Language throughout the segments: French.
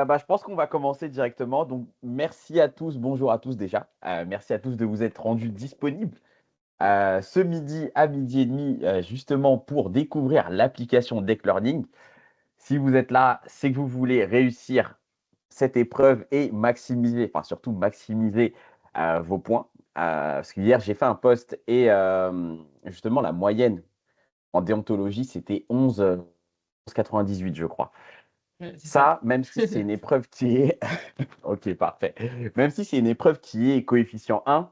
Je pense qu'on va commencer directement. Donc, merci à tous, bonjour à tous déjà. Merci à tous de vous être rendus disponibles ce midi à midi et demi, justement pour découvrir l'application Deck Learning. Si vous êtes là, c'est que vous voulez réussir cette épreuve et maximiser, enfin surtout maximiser vos points. Parce qu'hier, j'ai fait un post et justement, la moyenne en déontologie, c'était 11,98, je crois. Ouais, c'est ça. Ça, même si c'est une épreuve qui est OK, parfait. Même si c'est une épreuve qui est coefficient 1,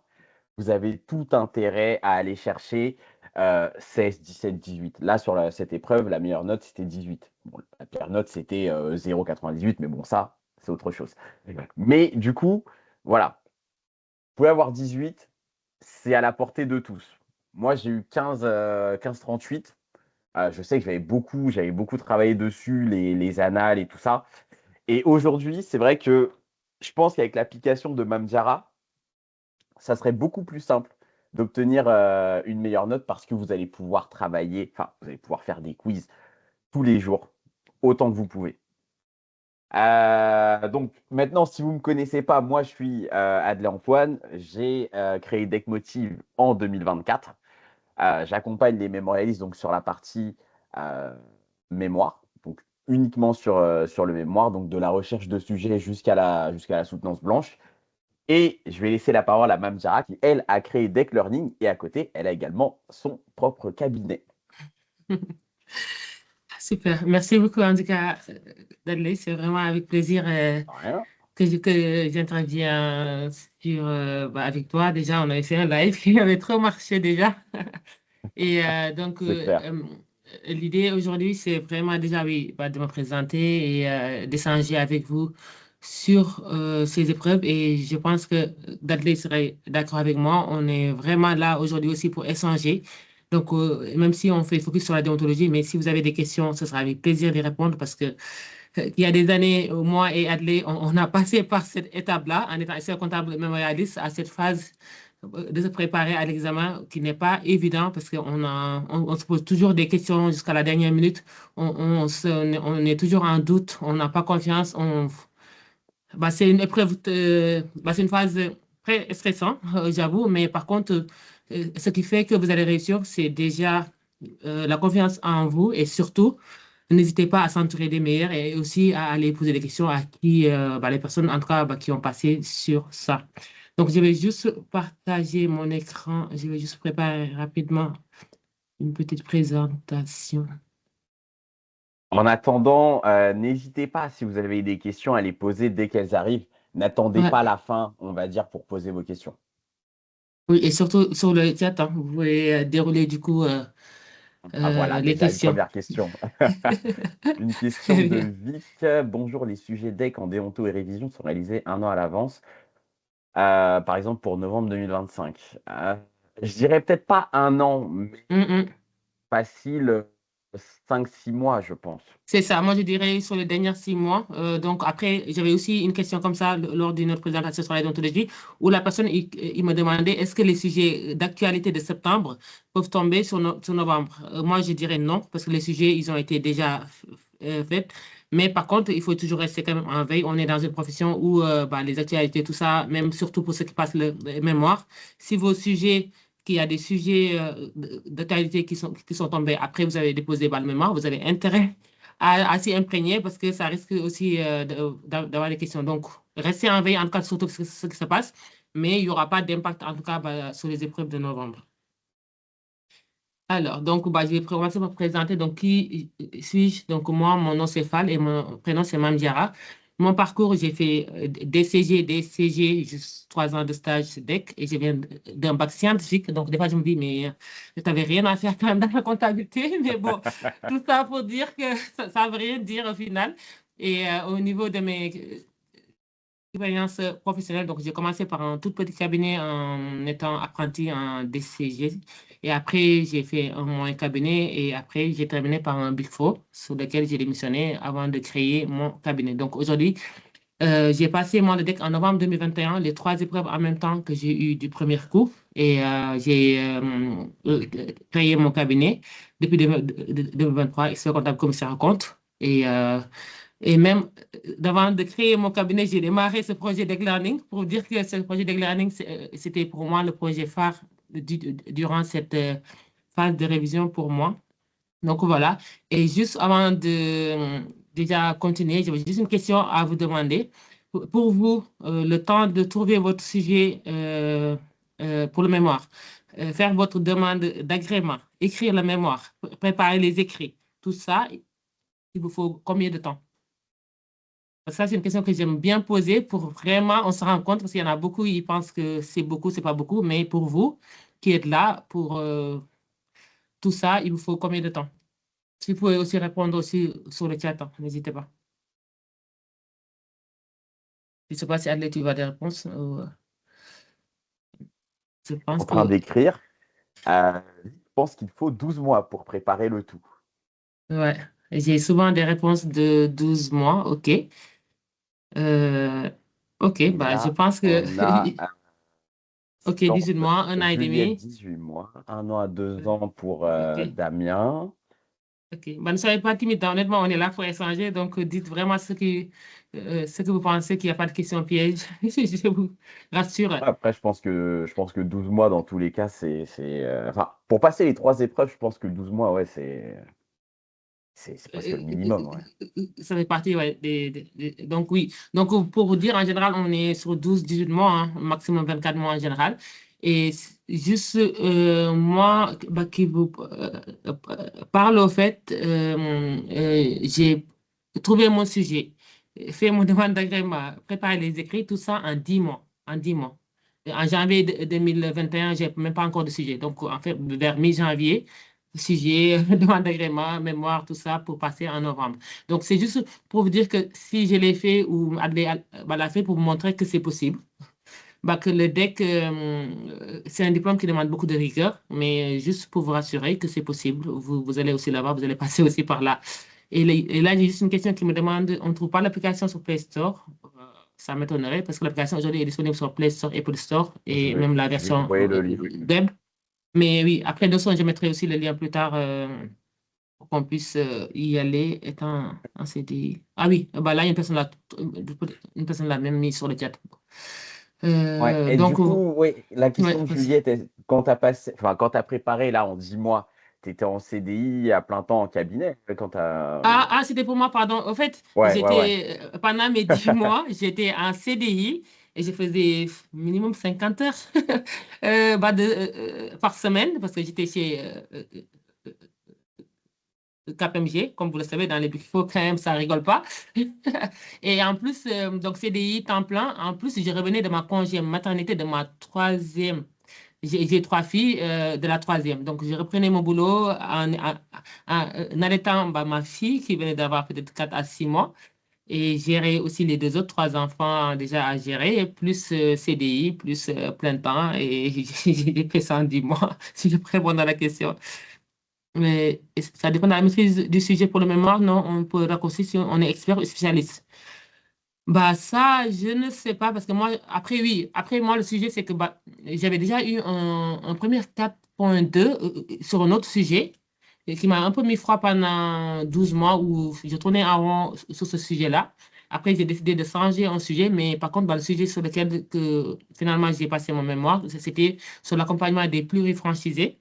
vous avez tout intérêt à aller chercher 16, 17, 18. Là, sur cette épreuve, la meilleure note, c'était 18. Bon, la pire note, c'était 0,98, mais bon, ça, c'est autre chose. Mais du coup, voilà, vous pouvez avoir 18, c'est à la portée de tous. Moi, j'ai eu 15,38. Je sais que j'avais beaucoup travaillé dessus, les annales et tout ça. Et aujourd'hui, c'est vrai que je pense qu'avec l'application de Mamjara, ça serait beaucoup plus simple d'obtenir une meilleure note parce que vous allez pouvoir travailler, enfin, vous allez pouvoir faire des quiz tous les jours, autant que vous pouvez. Donc maintenant, si vous ne me connaissez pas, moi je suis Adley Antoine. J'ai créé Deckmotive en 2024. J'accompagne les mémorialistes donc sur la partie euh, mémoire, donc uniquement sur le mémoire, donc de la recherche de sujets jusqu'à la soutenance blanche. Et je vais laisser la parole à Mamjara qui, elle, a créé Deck Learning et à côté, elle a également son propre cabinet. Super. Merci beaucoup, en tout cas, Dudley. C'est vraiment avec plaisir Rien. que j'interviens avec toi. Déjà, on avait fait un live qui avait trop marché déjà. Et donc, C'est clair. l'idée aujourd'hui, c'est vraiment déjà, oui, de me présenter et d'échanger avec vous sur ces épreuves. Et je pense que Dudley serait d'accord avec moi. On est vraiment là aujourd'hui aussi pour échanger. Donc, même si on fait focus sur la déontologie, mais si vous avez des questions, ce sera avec plaisir d'y répondre parce que il y a des années, moi et Adley, on a passé par cette étape-là en étant expert comptable mémorialiste à cette phase de se préparer à l'examen qui n'est pas évident parce qu'on se pose toujours des questions jusqu'à la dernière minute. On est toujours en doute, on n'a pas confiance. C'est une épreuve, c'est une phase très stressante, j'avoue, mais par contre, ce qui fait que vous allez réussir, c'est déjà la confiance en vous et surtout, n'hésitez pas à s'entourer des meilleurs et aussi à aller poser des questions à les personnes en tout cas qui ont passé sur ça. Donc, je vais juste partager mon écran. Je vais juste préparer rapidement une petite présentation. En attendant, n'hésitez pas, si vous avez des questions, à les poser dès qu'elles arrivent. N'attendez Ouais. pas la fin, on va dire, pour poser vos questions. Oui, et surtout sur le chat, hein, vous pouvez dérouler du coup Ah voilà, les déjà une questions. première question. Une question Très de bien. Vic. Bonjour, les sujets deck en déonto et révision sont réalisés un an à l'avance, par exemple pour novembre 2025. Je dirais peut-être pas un an, mais Mm, mm. facile 5, 6 mois, je pense. C'est ça, moi je dirais sur les derniers 6 mois. Donc après, j'avais aussi une question comme ça lors d'une autre présentation sur la déontologie où la personne il me demandait est-ce que les sujets d'actualité de septembre peuvent tomber sur novembre? Moi je dirais non parce que les sujets ils ont été déjà faits. Mais par contre, il faut toujours rester quand même en veille. On est dans une profession où les actualités, tout ça, même surtout pour ceux qui passent le mémoire, si vos sujets qu'il y a des sujets d'actualité qui sont tombés après vous avez déposé le mémoire, vous avez intérêt à s'y imprégner parce que ça risque aussi d'avoir des questions. Donc, restez en veille en tout cas sur tout ce qui se passe, mais il n'y aura pas d'impact en tout cas sur les épreuves de novembre. Alors, donc, je vais commencer par me présenter. Donc, qui suis-je? Donc, moi, mon nom c'est Fall et mon prénom c'est Mamdiara. Mon parcours, j'ai fait DCG, DCG, juste 3 ans de stage DEC et je viens d'un bac scientifique. Donc, des fois, je me dis, mais je n'avais rien à faire quand même dans la comptabilité. Mais bon, tout ça pour dire que ça ne veut rien dire au final. Et au niveau de mes expérience professionnelle. Donc, j'ai commencé par un tout petit cabinet en étant apprenti en DCG. Et après, j'ai fait un moyen cabinet. Et après, j'ai terminé par un Big Four sur lequel j'ai démissionné avant de créer mon cabinet. Donc, aujourd'hui, j'ai passé mon DEC en novembre 2021, les 3 épreuves en même temps que j'ai eu du premier coup. Et j'ai créé mon cabinet depuis 2023, expert comptable commissaire à compte. Et Et même avant de créer mon cabinet, j'ai démarré ce projet d'e-learning pour dire que ce projet d'e-learning, c'était pour moi le projet phare durant cette phase de révision pour moi. Donc voilà. Et juste avant de déjà continuer, j'avais juste une question à vous demander. Pour vous, le temps de trouver votre sujet pour le mémoire, faire votre demande d'agrément, écrire le mémoire, préparer les écrits, tout ça, il vous faut combien de temps? Ça, c'est une question que j'aime bien poser pour vraiment, on se rend compte, parce qu'il y en a beaucoup, ils pensent que c'est beaucoup, c'est pas beaucoup, mais pour vous qui êtes là pour tout ça, il vous faut combien de temps? Si vous pouvez aussi répondre aussi sur le chat, hein, n'hésitez pas. Je ne sais pas si Adèle, tu as des réponses. Je pense En train que, d'écrire. Je pense qu'il faut 12 mois pour préparer le tout. ouais, j'ai souvent des réponses de 12 mois, ok. Euh, ok, Et bah, je là, pense que, on a ok, 18 mois, un an et Juliette, demi, 18 mois, 1 an à 2 ans euh, pour ok. Damien. Ok. Bah, ne soyez pas timide, hein. Honnêtement, on est là pour échanger, donc dites vraiment ce que vous pensez, qu'il n'y a pas de questions pièges. Je vous rassure. Après, je pense que 12 mois, dans tous les cas, enfin, pour passer les 3 épreuves, je pense que 12 mois, ouais, c'est presque le minimum, ouais. Ça fait partie, ouais, donc oui. Donc pour vous dire, en général, on est sur 12 18 mois, hein, maximum 24 mois en général. Et juste moi, bah, qui vous parle au fait, j'ai trouvé mon sujet, fait mon demande d'agrément, préparé les écrits, tout ça en 10 mois. En 10 mois. Et en janvier 2021, j'ai même pas encore de sujet. Donc, en fait, vers mi-janvier, sujet, demande d'agrément, mémoire, tout ça pour passer en novembre. Donc, c'est juste pour vous dire que si je l'ai fait ou Adlé bah, l'a fait pour vous montrer que c'est possible. Bah, que le DEC, c'est un diplôme qui demande beaucoup de rigueur, mais juste pour vous rassurer que c'est possible. Vous allez aussi là-bas, vous allez passer aussi par là. Et là, j'ai juste une question qui me demande, on ne trouve pas l'application sur Play Store. Ça m'étonnerait parce que l'application aujourd'hui est disponible sur Play Store, Apple Store et même la Je vais vous version envoyer le lien. web. Mais oui, après 200, je mettrai aussi le lien plus tard pour qu'on puisse y aller étant en CDI. Ah oui, bah là, il y a une personne l'a même mis sur le chat. Ouais. Et du Donc, coup, oui, la ouais, question de Juliette, quand tu as préparé là en 10 mois, tu étais en CDI à plein temps en cabinet quand tu as... c'était pour moi, pardon. En fait, Ouais, ouais, ouais. pendant mes 10 mois, j'étais en CDI et je faisais minimum 50 heures bah, par semaine parce que j'étais chez KPMG, comme vous le savez, dans les Big Four, quand même, ça rigole pas. Et en plus, donc CDI, temps plein. En plus, je revenais de ma congé maternité de ma troisième. J'ai 3 filles de la troisième. Donc, je reprenais mon boulot en allaitant bah, ma fille qui venait d'avoir peut-être 4 à 6 mois et gérer aussi les 2 autres, 3 enfants déjà à gérer, plus CDI, plus plein temps. Et j'ai fait ça en 10 mois, si je peux répondre à la question. Mais ça dépend de la maîtrise du sujet pour le mémoire. Non, on peut raccourcir si on est expert ou spécialiste. Bah ça, je ne sais pas parce que moi, après oui, après moi le sujet c'est que bah, j'avais déjà eu un premier 4.2 sur un autre sujet et qui m'a un peu mis froid pendant 12 mois où je tournais en rond sur ce sujet-là. Après, j'ai décidé de changer un sujet, mais par contre, bah, le sujet sur lequel finalement j'ai passé mon mémoire, c'était sur l'accompagnement des plurifranchisés.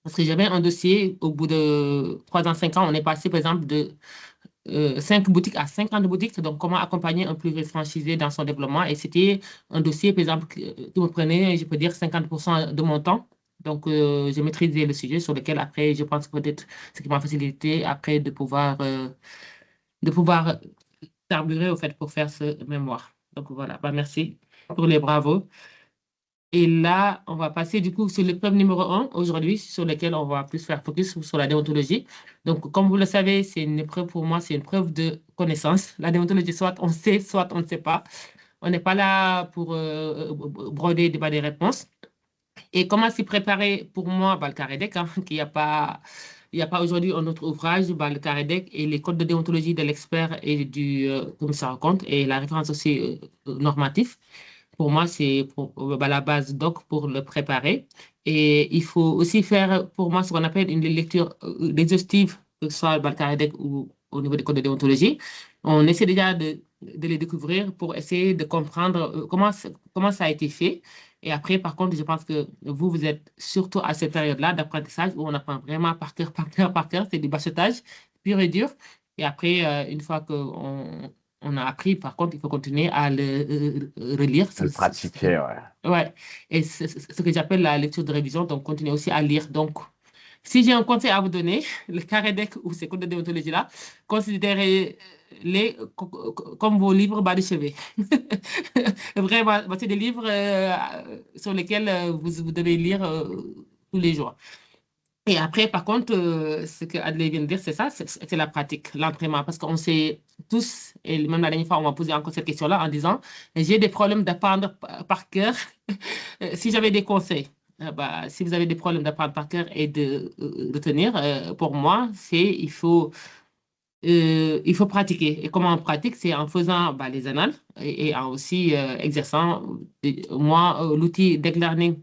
Parce que j'avais un dossier, au bout de 3 ans, 5 ans, on est passé, par exemple, de 5 boutiques à 50 boutiques. Donc, comment accompagner un plus franchisé dans son développement. Et c'était un dossier, par exemple, qui me prenait, je peux dire, 50% de mon temps. Donc, j'ai maîtrisé le sujet sur lequel, après, je pense peut-être ce qui m'a facilité, après, de pouvoir carburer, au fait, pour faire ce mémoire. Donc, voilà. Bah, merci pour les bravos. Et là, on va passer du coup sur l'épreuve numéro 1 aujourd'hui, sur laquelle on va plus faire focus sur la déontologie. Donc, comme vous le savez, c'est une épreuve pour moi, c'est une preuve de connaissance. La déontologie, soit on sait, soit on ne sait pas. On n'est pas là pour broder des réponses. Et comment s'y préparer pour moi, bah, le Carédec, hein, qu'il n'y a pas, il y a pas aujourd'hui un autre ouvrage, bah, le Carédec et les codes de déontologie de l'expert et du commissaire en compte et la référence aussi normative. Pour moi, c'est bah, la base doc pour le préparer. Et il faut aussi faire, pour moi, ce qu'on appelle une lecture exhaustive, que ce soit dans le Carédec ou au niveau des codes de déontologie. On essaie déjà de les découvrir pour essayer de comprendre comment ça a été fait. Et après, par contre, je pense que vous, vous êtes surtout à cette période-là d'apprentissage où on apprend vraiment par cœur, par cœur, par cœur. C'est du bachotage pur et dur. Et après, une fois qu'on a appris, par contre, il faut continuer à le relire. À le pratiquer, ouais. Ouais. Et c'est ce que j'appelle la lecture de révision. Donc, continuez aussi à lire. Donc, si j'ai un conseil à vous donner, le carré deck ou ces codes de déontologie-là, considérez-les comme vos livres bas de chevet. Vraiment, c'est des livres sur lesquels vous devez lire tous les jours. Et après, par contre, ce que Adelaide vient de dire, c'est ça, c'est la pratique, l'entraînement. Parce qu'on sait tous, et même la dernière fois, on m'a posé encore cette question-là en disant, j'ai des problèmes d'apprendre par cœur. Si j'avais des conseils, si vous avez des problèmes d'apprendre par cœur et de retenir, pour moi, il faut pratiquer. Et comment on pratique? C'est en faisant les annales et en aussi exerçant. Moi, l'outil Deck Learning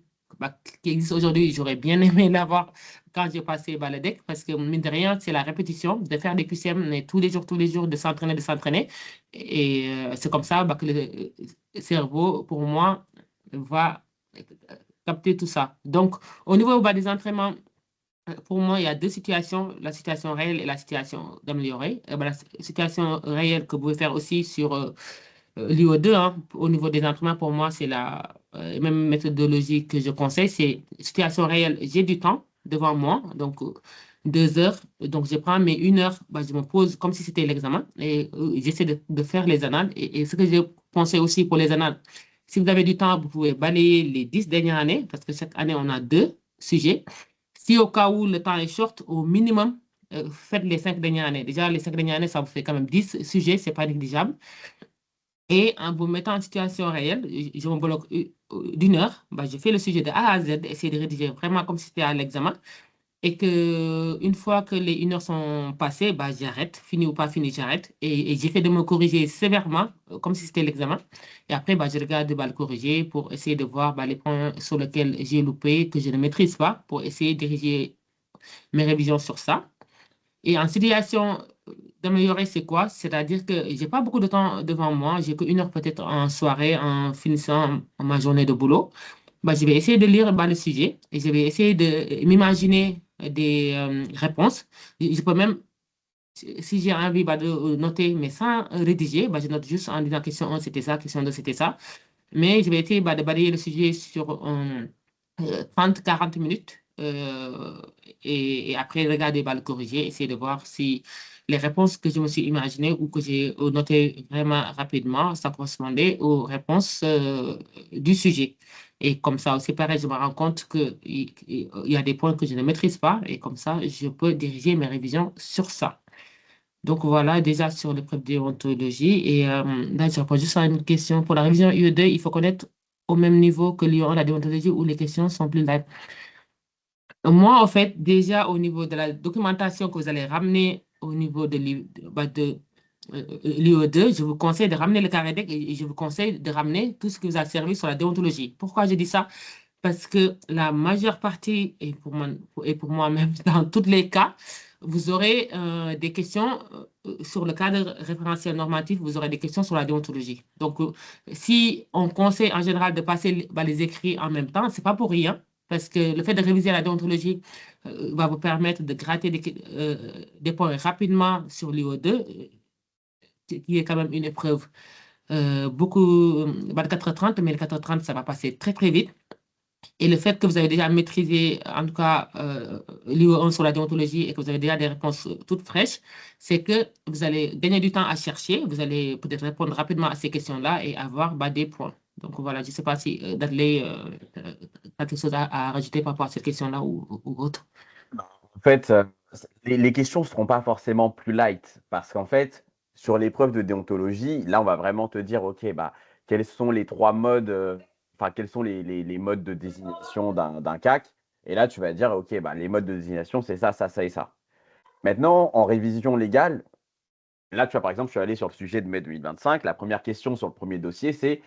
qui existe aujourd'hui, j'aurais bien aimé l'avoir quand j'ai passé le deck parce que, mine de rien, c'est la répétition de faire des QCM mais tous les jours, de s'entraîner, de s'entraîner. Et c'est comme ça que le cerveau, pour moi, va capter tout ça. Donc, au niveau des entraînements, pour moi, il y a deux situations, la situation réelle et la situation d'améliorer. La situation réelle que vous pouvez faire aussi sur l'IO2, hein, au niveau des entraînements, pour moi, c'est la même méthodologie que je conseille. C'est situation réelle, j'ai du temps devant moi, donc 2 heures. Donc, je prends mes 1 heure, je me pose comme si c'était l'examen et j'essaie de faire les annales. Et ce que j'ai pensé aussi pour les annales, si vous avez du temps, vous pouvez balayer les 10 dernières années, parce que chaque année, on a 2 sujets. Si au cas où le temps est short, au minimum, faites les 5 dernières années. Déjà, les 5 dernières années, ça vous fait quand même 10 sujets, c'est pas négligeable. Et en vous mettant en situation réelle, je me bloque d'1 heure, je fais le sujet de A à Z, essayer de rédiger vraiment comme si c'était à l'examen. Et que une fois que les 1 heure sont passées, j'arrête, fini ou pas fini, j'arrête. Et j'essaie de me corriger sévèrement, comme si c'était l'examen. Et après, je regarde le corriger pour essayer de voir les points sur lesquels j'ai loupé, que je ne maîtrise pas, pour essayer de diriger mes révisions sur ça. Et en situation d'améliorer, c'est quoi? C'est-à-dire que j'ai pas beaucoup de temps devant moi, j'ai que 1 heure peut-être en soirée en finissant ma journée de boulot. Je vais essayer de lire le sujet et je vais essayer de m'imaginer des réponses. Je peux même, si j'ai envie de noter, mais sans rédiger, je note juste en disant question 1, c'était ça, question 2, c'était ça. Mais je vais essayer de balayer le sujet sur 30-40 minutes et après regarder, le corriger, essayer de voir si les réponses que je me suis imaginées ou que j'ai notées vraiment rapidement, ça correspondait aux réponses du sujet. Et comme ça aussi, pareil, je me rends compte qu'il y a des points que je ne maîtrise pas et comme ça, je peux diriger mes révisions sur ça. Donc voilà, déjà sur l'épreuve de déontologie. Et là, je réponds juste à une question. Pour la révision UE2, il faut connaître au même niveau que l'IO1, la déontologie, où les questions sont plus light. Moi, en fait, déjà au niveau de la documentation que vous allez ramener au niveau de l'IO2, je vous conseille de ramener le carré deck et je vous conseille de ramener tout ce qui vous a servi sur la déontologie. Pourquoi je dis ça? Parce que la majeure partie, et pour moi-même, dans tous les cas, vous aurez des questions sur le cadre référentiel normatif, vous aurez des questions sur la déontologie. Donc, si on conseille en général de passer les écrits en même temps, c'est pas pour rien, parce que le fait de réviser la déontologie va vous permettre de gratter des points rapidement sur l'IO2, qui est quand même une épreuve beaucoup, de 4h30, mais le 4h30, ça va passer très, très vite. Et le fait que vous avez déjà maîtrisé, en tout cas, l'IO1 sur la déontologie et que vous avez déjà des réponses toutes fraîches, c'est que vous allez gagner du temps à chercher, vous allez peut-être répondre rapidement à ces questions-là et avoir des points. Donc voilà, je ne sais pas si Dudley a quelque chose à rajouter par rapport à cette question-là ou autre. En fait, les questions ne seront pas forcément plus light parce qu'en fait, sur l'épreuve de déontologie, là, on va vraiment te dire, OK, quels sont les 3 modes, enfin, quels sont les modes de désignation d'un CAC. Et là, tu vas dire, OK, les modes de désignation, c'est ça, ça, ça et ça. Maintenant, en révision légale, là, tu vois, par exemple, je suis allé sur le sujet de mai 2025. La première question sur le premier dossier, c'est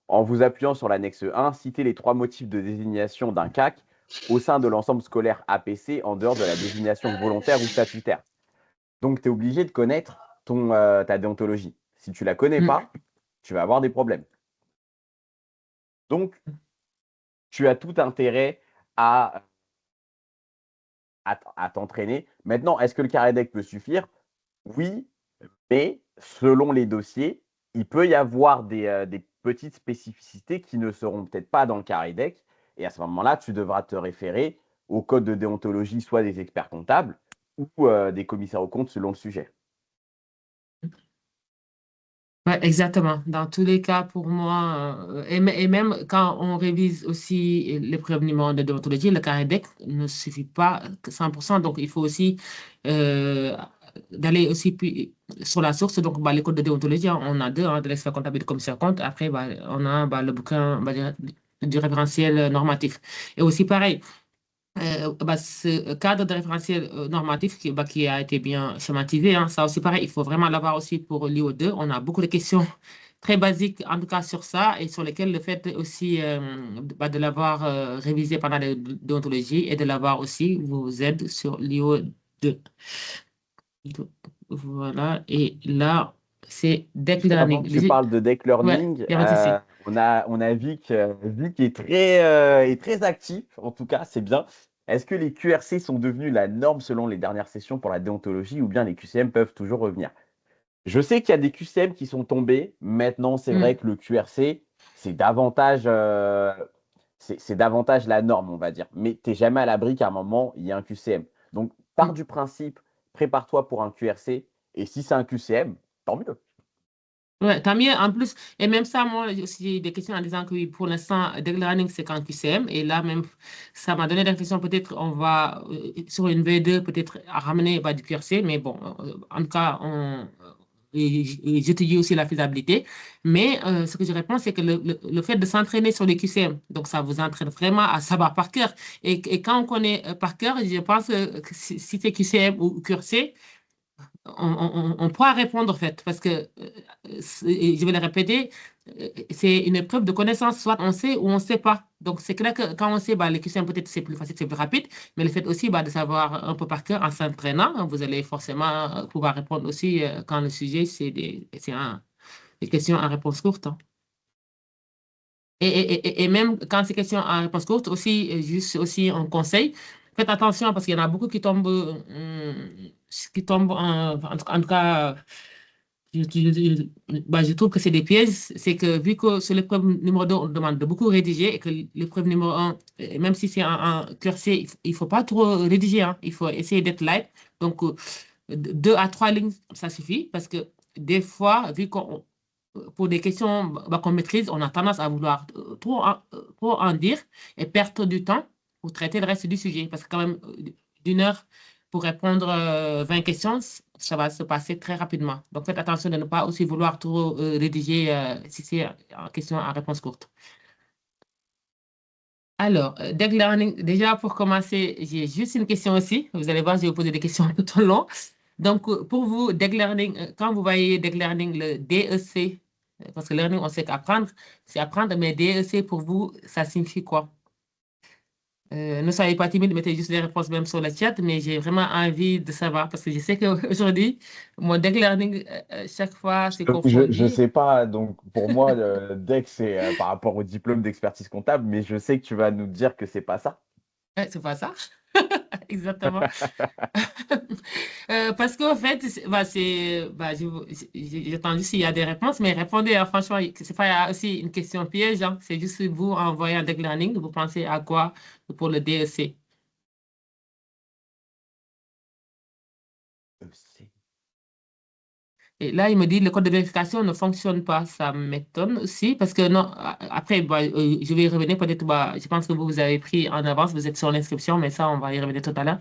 en vous appuyant sur l'annexe 1, citez les 3 motifs de désignation d'un CAC au sein de l'ensemble scolaire APC en dehors de la désignation volontaire ou statutaire. Donc, tu es obligé de connaître ta déontologie. Si tu la connais Mm. pas, tu vas avoir des problèmes. Donc, tu as tout intérêt à, à t'entraîner. Maintenant, est-ce que le carré deck peut suffire? Oui, mais selon les dossiers, il peut y avoir des petites spécificités qui ne seront peut-être pas dans le carré deck. Et à ce moment-là, tu devras te référer au code de déontologie, soit des experts comptables ou des commissaires aux comptes selon le sujet. Ouais, exactement. Dans tous les cas, pour moi, et même quand on révise aussi l'épreuve numéro 1 de déontologie, le carré deck ne suffit pas 100%. Donc, il faut aussi euh, d'aller aussi sur la source. Donc, bah, les codes de déontologie, hein, on a deux, hein, de l'expert comptable et de commissaire compte. Après, bah, on a bah, le bouquin bah, du référentiel normatif. Et aussi, pareil. Bah, ce cadre de référentiel normatif qui a été bien schématisé, hein, ça aussi pareil, il faut vraiment l'avoir aussi pour l'IO2. On a beaucoup de questions très basiques, en tout cas sur ça, et sur lesquelles le fait aussi bah, de l'avoir révisé pendant la déontologie et de l'avoir aussi vous aide sur l'IO2. Voilà, et là, c'est deck Juste avant learning. que tu parles de deck Ouais, learning, il y a pas de souci. on a Vic est très actif, en tout cas, c'est bien. Est-ce que les QRC sont devenus la norme selon les dernières sessions pour la déontologie ou bien les QCM peuvent toujours revenir? Je sais qu'il y a des QCM qui sont tombés. Maintenant, c'est vrai Hmm, que le QRC, c'est davantage, c'est davantage la norme, on va dire. Mais tu n'es jamais à l'abri qu'à un moment, il y a un QCM. Donc, pars hmm. du principe, prépare-toi pour un QRC. Et si c'est un QCM, tant mieux. Ouais, tant mieux. En plus, et même ça, moi, j'ai aussi des questions en disant que oui, pour l'instant, Deck Learning, c'est qu'en QCM. Et là, même, ça m'a donné l'impression, peut-être, on va, sur une V2, peut-être, à ramener bah, du QRC. Mais bon, en tout cas, et je te dis aussi la faisabilité. Mais ce que je réponds, c'est que le fait de s'entraîner sur les QCM, donc ça vous entraîne vraiment à savoir par cœur. Et quand on connaît par cœur, je pense que si c'est QCM ou QRC, on pourra répondre en fait, parce que, et je vais le répéter, c'est une épreuve de connaissance, soit on sait ou on ne sait pas. Donc c'est clair que quand on sait, bah, les questions peut-être c'est plus facile, c'est plus rapide, mais le fait aussi bah, de savoir un peu par cœur en s'entraînant, hein, vous allez forcément pouvoir répondre aussi quand le sujet des questions à réponse courte, hein. Et même quand c'est question à réponse courte, aussi, juste aussi un conseil, faites attention parce qu'il y en a beaucoup qui tombent en tout cas, bah, je trouve que c'est des pièges. C'est que vu que sur l'épreuve numéro 2 on demande de beaucoup rédiger et que l'épreuve numéro 1, même si c'est un cursé, il ne faut pas trop rédiger, hein. Il faut essayer d'être light. Donc, 2 à 3 lignes, ça suffit parce que des fois, vu qu'on pour des questions bah, qu'on maîtrise, on a tendance à vouloir trop en dire et perdre du temps pour traiter le reste du sujet. Parce que quand même, d'une heure pour répondre 20 questions, ça va se passer très rapidement. Donc faites attention de ne pas aussi vouloir trop rédiger si c'est en question à réponse courte. Alors, deck learning, déjà pour commencer, j'ai juste une question aussi. Vous allez voir, je vais vous poser des questions tout au long. Donc, pour vous, deck learning, quand vous voyez deck learning, le DEC, parce que learning, on sait qu'apprendre, c'est apprendre, mais DEC, pour vous, ça signifie quoi? Ne soyez pas timide, mettez juste les réponses même sur le chat, mais j'ai vraiment envie de savoir parce que je sais qu'aujourd'hui, mon deck learning, chaque fois, c'est Je confondu. sais pas, donc pour moi, le DEC, c'est par rapport au diplôme d'expertise comptable, mais je sais que tu vas nous dire que c'est pas ça. C'est pas ça? Exactement. Parce qu'en fait, j'ai entendu s'il y a des réponses, mais répondez, hein, franchement, c'est pas aussi une question piège, hein. C'est juste vous envoyez un deck learning, vous pensez à quoi pour le DEC? C'est- Et là, il me dit le code de vérification ne fonctionne pas. Ça m'étonne aussi parce que non, après, bah, je vais y revenir peut-être. Bah, je pense que vous avez pris en avance, vous êtes sur l'inscription, mais ça, on va y revenir tout à l'heure.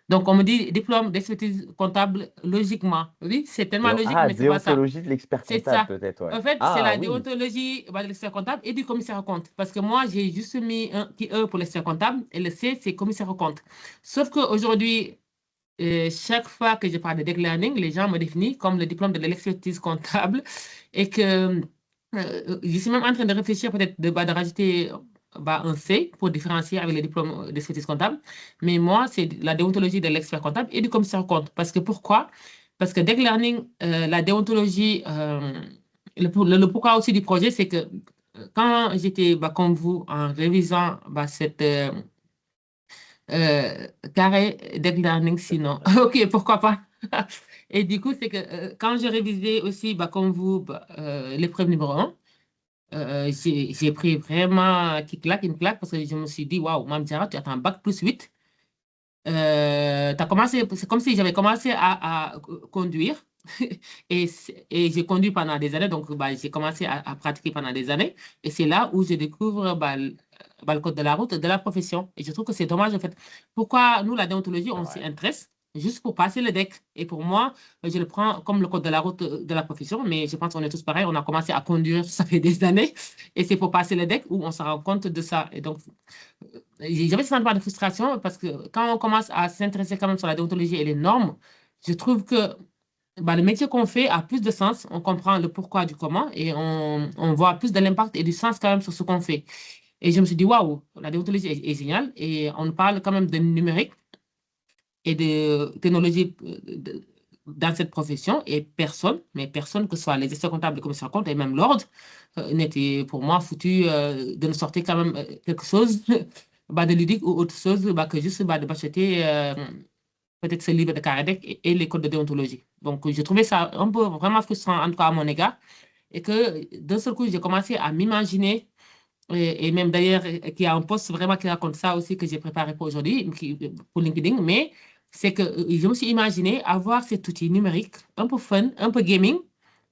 Donc, on me dit diplôme d'expertise comptable logiquement. Oui, c'est tellement logique, Ah, mais c'est pas ça. déontologie de l'expert C'est comptable, ça. peut-être, ouais. En fait, c'est Ah la oui. déontologie bah, de l'expert comptable et du commissaire au compte. Parce que moi, j'ai juste mis un petit E pour l'expert comptable et le C, c'est commissaire au compte. Sauf qu'aujourd'hui, chaque fois que je parle de deck learning, les gens me définissent comme le diplôme de l'expertise comptable et que je suis même en train de réfléchir peut-être de rajouter bah, un C pour différencier avec le diplôme d'expertise comptable. Mais moi, c'est la déontologie de l'expert comptable et du commissaire au compte. Parce que pourquoi? Parce que deck learning, la déontologie, le pourquoi aussi du projet, c'est que quand j'étais comme vous en révisant cette carré deck learning, sinon, ok, pourquoi pas. Et du coup, c'est que quand j'ai révisé aussi comme vous l'épreuve numéro 1, j'ai pris vraiment une claque parce que je me suis dit, waouh, Mame Diarra, tu as un bac plus 8. T'as commencé, c'est comme si j'avais commencé à conduire et j'ai conduit pendant des années, donc j'ai commencé à pratiquer pendant des années et c'est là où je découvre le code de la route de la profession et je trouve que c'est dommage en fait. Pourquoi nous, la déontologie, C'est on s'y vrai. intéresse juste pour passer le deck et pour moi, je le prends comme le code de la route de la profession, mais je pense qu'on est tous pareils, on a commencé à conduire, ça fait des années et c'est pour passer le deck où on se rend compte de ça et donc j'avais ce sentiment de frustration parce que quand on commence à s'intéresser quand même sur la déontologie et les normes, je trouve que le métier qu'on fait a plus de sens, on comprend le pourquoi du comment et on voit plus de l'impact et du sens quand même sur ce qu'on fait. Et je me suis dit, waouh, la déontologie est géniale et on parle quand même de numérique et de technologie dans cette profession et personne, que ce soit les experts comptables, les commissaires comptables et même l'ordre, n'était pour moi foutu de nous sortir quand même quelque chose de ludique ou autre chose que juste de m'acheter peut-être ce livre de Kardec et les codes de déontologie. Donc, j'ai trouvé ça un peu vraiment frustrant, en tout cas à mon égard, et que d'un seul coup, j'ai commencé à m'imaginer, et même d'ailleurs, qu'il y a un post vraiment qui raconte ça aussi que j'ai préparé pour aujourd'hui, pour LinkedIn, mais c'est que je me suis imaginé avoir cet outil numérique un peu fun, un peu gaming,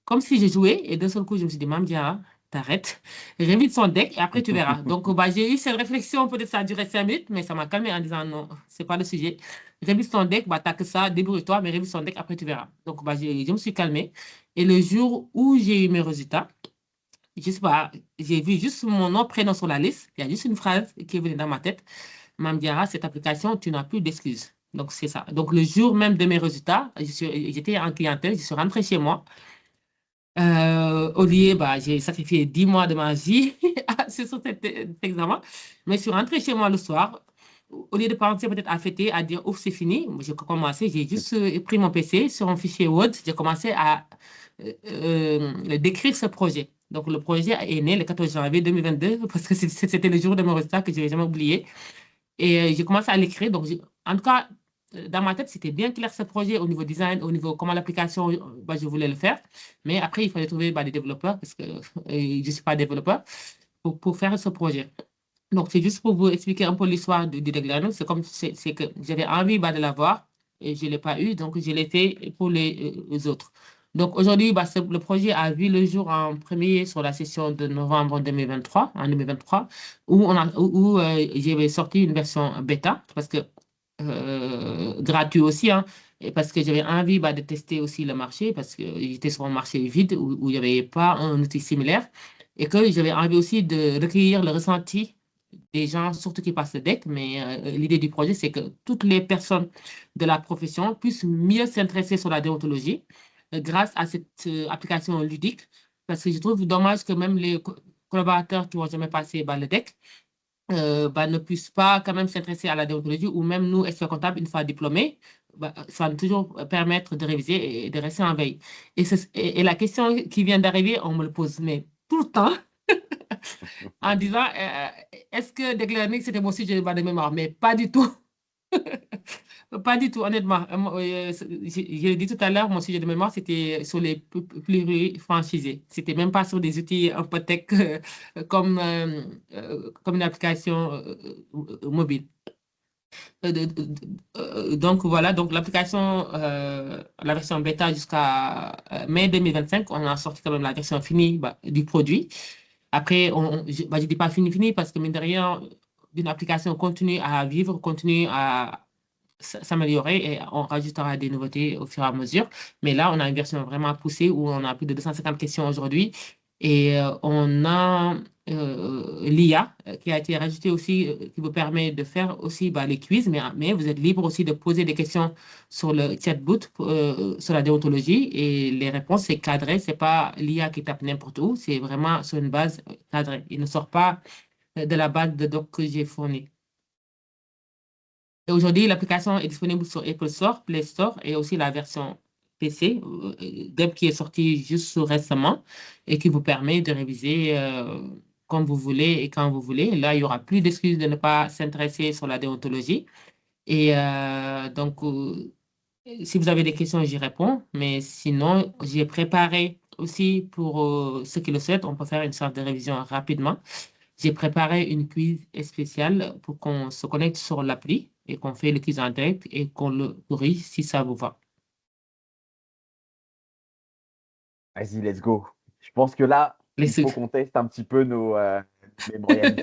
comme si je jouais, et d'un seul coup, je me suis dit, Mame Diarra, t'arrêtes, révise son deck et après tu verras. Donc, j'ai eu cette réflexion, peut-être ça a duré 5 minutes, mais ça m'a calmé en disant non, c'est pas le sujet. Révise ton deck, t'as que ça, débrouille-toi, mais révise ton deck, après tu verras. Donc, je me suis calmée. Et le jour où j'ai eu mes résultats, je sais pas, j'ai vu juste mon nom, prénom sur la liste. Il y a juste une phrase qui est venue dans ma tête. Mame Diarra, cette application, tu n'as plus d'excuses. Donc, c'est ça. Donc, le jour même de mes résultats, j'étais en clientèle, je suis rentrée chez moi. Au lieu, j'ai sacrifié 10 mois de ma vie sur cet examen. Mais je suis rentrée chez moi le soir. Au lieu de penser peut-être à fêter, à dire, ouf, c'est fini, j'ai commencé, j'ai juste pris mon PC sur un fichier Word, j'ai commencé à décrire ce projet. Donc, le projet est né le 14 janvier 2022 parce que c'était le jour de mon résultat que je n'ai jamais oublié. Et j'ai commencé à l'écrire. Donc, en tout cas, dans ma tête, c'était bien clair ce projet au niveau design, au niveau comment l'application, je voulais le faire. Mais après, il fallait trouver des développeurs parce que je ne suis pas développeur pour faire ce projet. Donc, c'est juste pour vous expliquer un peu l'histoire du Declarant. C'est comme c'est que j'avais envie de l'avoir et je ne l'ai pas eu, donc je l'ai fait pour les autres. Donc, aujourd'hui, le projet a vu le jour en premier sur la session de novembre 2023, en 2023, où j'avais sorti une version bêta, parce que gratuit aussi, hein, et parce que j'avais envie de tester aussi le marché, parce que j'étais sur un marché vide où il n'y avait pas un outil similaire, et que j'avais envie aussi de recueillir le ressenti des gens, surtout qui passent le deck, mais l'idée du projet, c'est que toutes les personnes de la profession puissent mieux s'intéresser sur la déontologie grâce à cette application ludique, parce que je trouve dommage que même les collaborateurs qui n'ont jamais passé le deck ne puissent pas quand même s'intéresser à la déontologie, ou même nous, experts comptables, une fois diplômés, ça va toujours permettre de réviser et de rester en veille. Et la question qui vient d'arriver, on me le pose, mais tout le temps, en disant est-ce que Declernic, c'était mon sujet de mémoire? Mais pas du tout. Pas du tout, honnêtement. Je l'ai dit tout à l'heure, mon sujet de mémoire, c'était sur les plurifranchisés. C'était même pas sur des outils un peu tech comme une application mobile. Donc voilà, donc l'application, la version bêta jusqu'à mai 2025, on a sorti quand même la version finie du produit. Après, je dis pas fini parce que mine de rien, une application continue à vivre, continue à s'améliorer et on rajoutera des nouveautés au fur et à mesure. Mais là, on a une version vraiment poussée où on a plus de 250 questions aujourd'hui et on a l'IA qui a été rajoutée aussi, qui vous permet de faire aussi les quiz, mais vous êtes libre aussi de poser des questions sur le chatbot, sur la déontologie et les réponses, c'est cadré, c'est pas l'IA qui tape n'importe où, c'est vraiment sur une base cadrée. Il ne sort pas de la base de doc que j'ai fournie. Et aujourd'hui, l'application est disponible sur Apple Store, Play Store et aussi la version PC, DEP qui est sorti juste récemment et qui vous permet de réviser comme vous voulez et quand vous voulez. Là, il n'y aura plus d'excuses de ne pas s'intéresser sur la déontologie. Et donc, si vous avez des questions, j'y réponds. Mais sinon, j'ai préparé aussi pour ceux qui le souhaitent, on peut faire une sorte de révision rapidement. J'ai préparé une quiz spéciale pour qu'on se connecte sur l'appli et qu'on fait le quiz en direct et qu'on le corrige si ça vous va. Vas-y, let's go. Je pense que là, il Les... faut qu'on teste un petit peu les moyennes.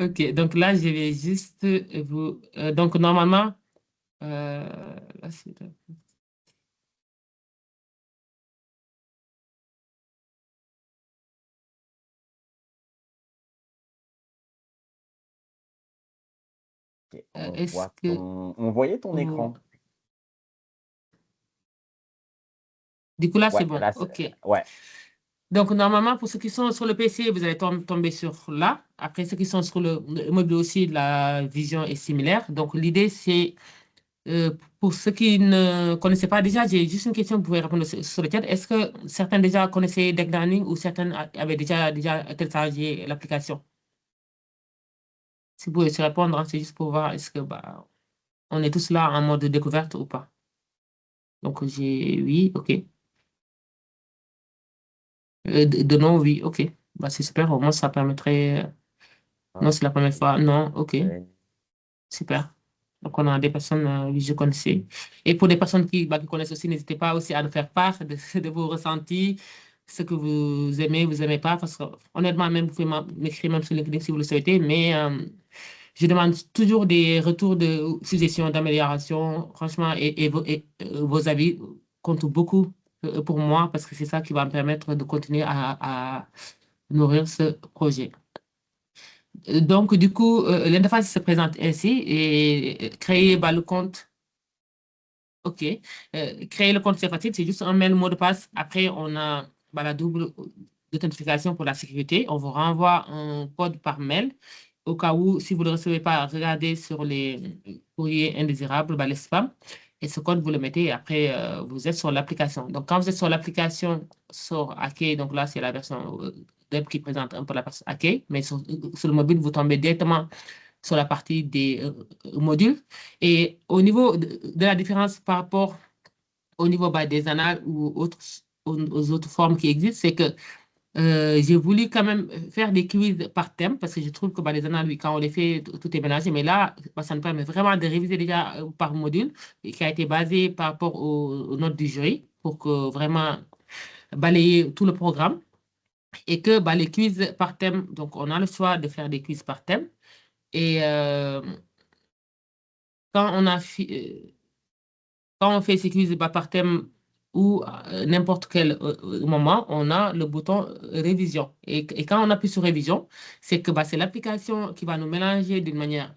Ok, donc là, je vais juste vous... donc, normalement, là, Ok, est-ce que... on voyait ton vous- écran. Du coup, là, c'est Ouais, bon. là, Ok. ouais. Donc, normalement, pour ceux qui sont sur le PC, vous allez tomber sur là. Après, ceux qui sont sur le mobile aussi, la vision est similaire. Donc, l'idée, c'est, pour ceux qui ne connaissaient pas déjà, j'ai juste une question que vous pouvez répondre sur le chat. Est-ce que certains déjà connaissaient Deck Learning ou certains avaient déjà téléchargé l'application? Si vous pouvez se répondre, hein, c'est juste pour voir est-ce que bah, on est tous là en mode découverte ou pas. Donc, j'ai oui, OK. De non, oui, OK. Bah, c'est super. Au moins, ça permettrait. Non, Ah, c'est la première fois. Non, OK. ouais. Super. Donc, on a des personnes, oui, je connaissais. Et pour des personnes qui connaissent aussi, n'hésitez pas aussi à nous faire part de vos ressentis, ce que vous aimez pas. Parce que, honnêtement, même, vous pouvez m'écrire même sur LinkedIn si vous le souhaitez. Mais je demande toujours des retours de suggestions, d'amélioration. Franchement, vos avis comptent beaucoup pour moi parce que c'est ça qui va me permettre de continuer à nourrir ce projet. Donc, du coup, l'interface se présente ainsi et créer bah, le compte. OK. Créer le compte, c'est facile, c'est juste un mail, mot de passe. Après, on a bah, la double authentification pour la sécurité. On vous renvoie un code par mail. Au cas où, si vous ne le recevez pas, regardez sur les courriers indésirables, bah, les spams. Et ce code, vous le mettez et après, vous êtes sur l'application. Donc, quand vous êtes sur l'application sur Hackey, donc là, c'est la version web qui présente un peu la version Hackey, mais sur le mobile, vous tombez directement sur la partie des modules. Et au niveau de la différence par rapport au niveau bah, des annales ou aux autres formes qui existent, c'est que j'ai voulu quand même faire des quiz par thème parce que je trouve que bah, les annales, oui, quand on les fait, tout est mélangé. Mais là, bah, ça nous permet vraiment de réviser déjà par module et qui a été basé par rapport aux notes du jury pour que vraiment balayer tout le programme et que bah, les quiz par thème, donc on a le choix de faire des quiz par thème. Et quand on a quand on fait ces quiz bah, par thème ou n'importe quel moment, on a le bouton révision. Et quand on appuie sur révision, c'est que bah, c'est l'application qui va nous mélanger d'une manière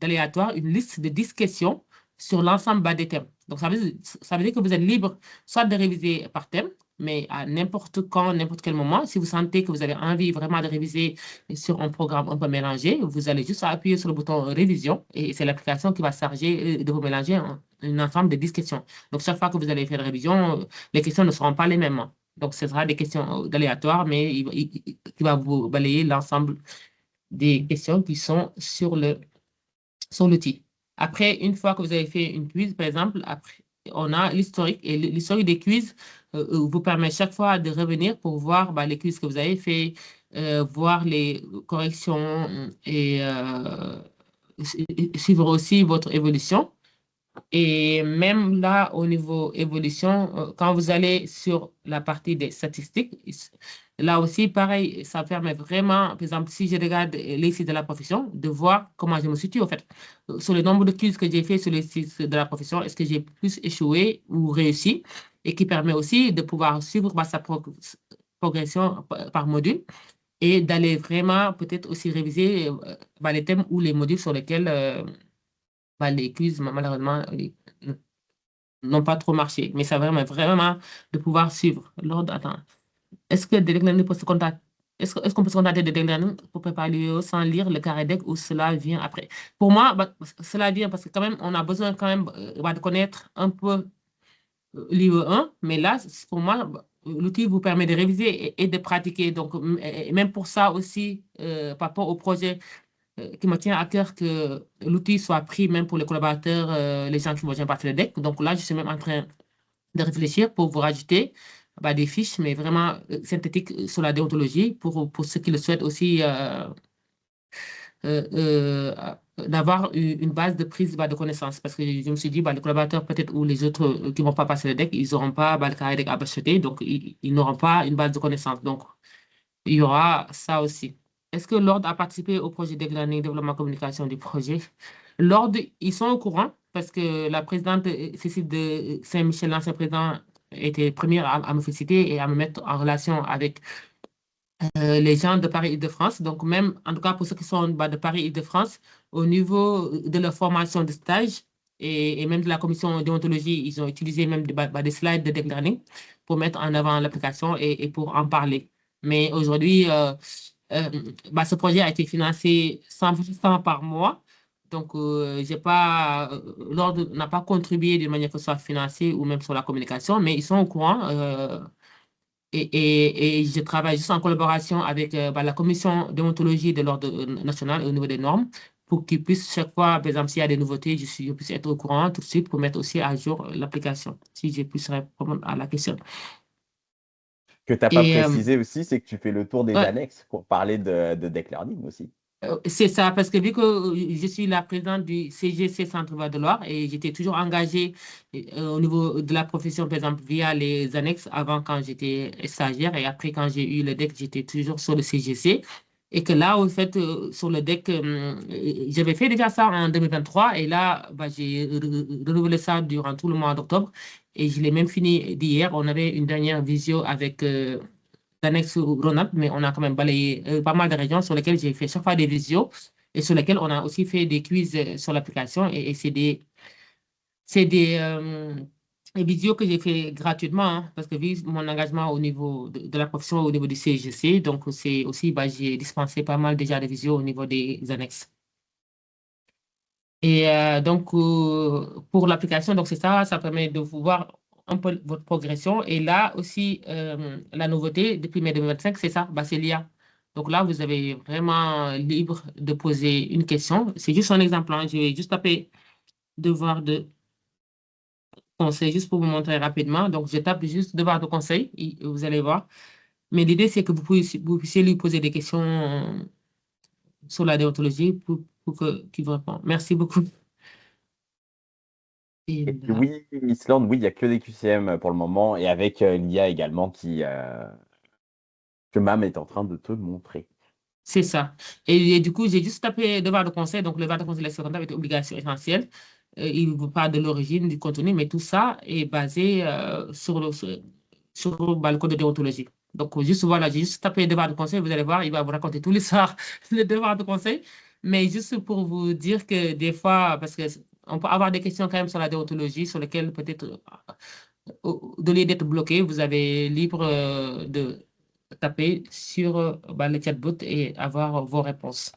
aléatoire une liste de 10 questions sur l'ensemble bah, des thèmes. Donc ça veut dire que vous êtes libre soit de réviser par thème, mais à n'importe quand, n'importe quel moment, si vous sentez que vous avez envie vraiment de réviser sur un programme un peu mélangé, vous allez juste appuyer sur le bouton révision et c'est l'application qui va se charger de vous mélanger un ensemble de 10 questions. Donc, chaque fois que vous allez faire la révision, les questions ne seront pas les mêmes, hein. Donc, ce sera des questions aléatoires, mais il va vous balayer l'ensemble des questions qui sont sur l'outil. Après, une fois que vous avez fait une quiz, par exemple, après, on a l'historique. Et l'historique des quiz vous permet chaque fois de revenir pour voir bah, les quiz que vous avez fait, voir les corrections et suivre aussi votre évolution. Et même là, au niveau évolution, quand vous allez sur la partie des statistiques, là aussi, pareil, ça permet vraiment, par exemple, si je regarde les sites de la profession, de voir comment je me situe, en fait. Sur le nombre de quiz que j'ai fait sur les sites de la profession, est-ce que j'ai plus échoué ou réussi? Et qui permet aussi de pouvoir suivre bah, sa progression par module et d'aller vraiment peut-être aussi réviser bah, les thèmes ou les modules sur lesquels bah, les quiz, malheureusement, n'ont pas trop marché. Mais ça permet vraiment de pouvoir suivre l'ordre. Attends. Est-ce que Derek Landy peut se contacter? est-ce qu'on peut se contenter de deck learning pour préparer l'UEO sans lire le carré deck ou cela vient après? Pour moi, cela vient parce que quand même, on a besoin quand même de connaître un peu l'IE 1, mais là, pour moi, l'outil vous permet de réviser et de pratiquer. Donc, et même pour ça aussi, par rapport au projet qui me tient à cœur que l'outil soit pris même pour les collaborateurs, les gens qui vont joindre partie le deck. Donc là, je suis même en train de réfléchir pour vous rajouter des fiches, mais vraiment synthétiques sur la déontologie pour ceux qui le souhaitent aussi euh, euh, d'avoir une base de prise de connaissances. Parce que je me suis dit, les collaborateurs peut-être ou les autres qui ne vont pas passer le deck, ils n'auront pas le carré deck à acheter, donc ils n'auront pas une base de connaissances. Donc, il y aura ça aussi. Est-ce que l'Ordre a participé au projet de learning, développement, communication du projet? L'Ordre, ils sont au courant parce que la présidente Cécile de Saint-Michel, l'ancien président, était première à me féliciter et à me mettre en relation avec les gens de Paris-Île-de-France. Donc, même, en tout cas, pour ceux qui sont de Paris-Île-de-France, au niveau de leur formation de stage et même de la commission déontologie, ils ont utilisé même des slides de deck learning pour mettre en avant l'application et pour en parler. Mais aujourd'hui, ce projet a été financé 100% par mois. Donc, l'ordre n'a pas contribué d'une manière que ce soit financé ou même sur la communication, mais ils sont au courant. Et je travaille juste en collaboration avec la commission déontologie de l'ordre national au niveau des normes pour qu'ils puissent chaque fois, par exemple, s'il y a des nouveautés, je puisse être au courant tout de suite pour mettre aussi à jour l'application, si je puisse répondre à la question. Que tu n'as pas Et précisé aussi, c'est que tu fais le tour des ouais, annexes pour parler de deck learning aussi. c'est ça, parce que vu que je suis la présidente du CGC Centre-Val de Loire et j'étais toujours engagée au niveau de la profession, par exemple, via les annexes avant quand j'étais stagiaire et après quand j'ai eu le DEC, j'étais toujours sur le CGC. Et que là, au fait, sur le DEC, j'avais fait déjà ça en 2023 et là, j'ai renouvelé ça durant tout le mois d'octobre et je l'ai même fini d'hier. On avait une dernière visio avec d'annexe Rhône-Alpes, mais on a quand même balayé pas mal de régions sur lesquelles j'ai fait chaque fois des visios et sur lesquelles on a aussi fait des quiz sur l'application. Et c'est des visios que j'ai fait gratuitement hein, parce que vu mon engagement au niveau de la profession, au niveau du CGC, donc c'est aussi, j'ai dispensé pas mal déjà de visios au niveau des annexes. Et donc, pour l'application, donc c'est ça, ça permet de vous voir un peu votre progression. Et là aussi, la nouveauté depuis mai 2025, c'est ça, c'est l'IA. Donc là, vous avez vraiment libre de poser une question. C'est juste un exemple, hein. Je vais juste taper devoir de conseil juste pour vous montrer rapidement. Donc, je tape juste devoir de conseil, et vous allez voir. Mais l'idée, c'est que vous puissiez lui poser des questions sur la déontologie qu'il vous réponde. Merci beaucoup. Et Et puis là. oui, Islande, oui, il n'y a que des QCM pour le moment, et avec l'IA également que MAM est en train de te montrer. C'est ça. Et du coup, j'ai juste tapé devoir de conseil. Donc, le devoir de conseil de l'expert comptable est obligation essentielle. Il ne vous parle de l'origine, du contenu, mais tout ça est basé sur le code de déontologie. Donc, juste voilà, j'ai juste tapé devoir de conseil. Vous allez voir, il va vous raconter tous les soirs le devoir de conseil. Mais juste pour vous dire que des fois, parce que on peut avoir des questions quand même sur la déontologie, sur lesquelles peut-être de lieu d'être bloqué, vous avez libre de taper sur le chatbot et avoir vos réponses.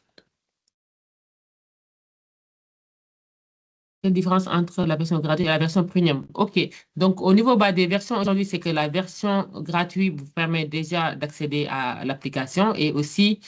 Quelle différence entre la version gratuite et la version premium? OK. Donc, au niveau des versions aujourd'hui, c'est que la version gratuite vous permet déjà d'accéder à l'application et aussi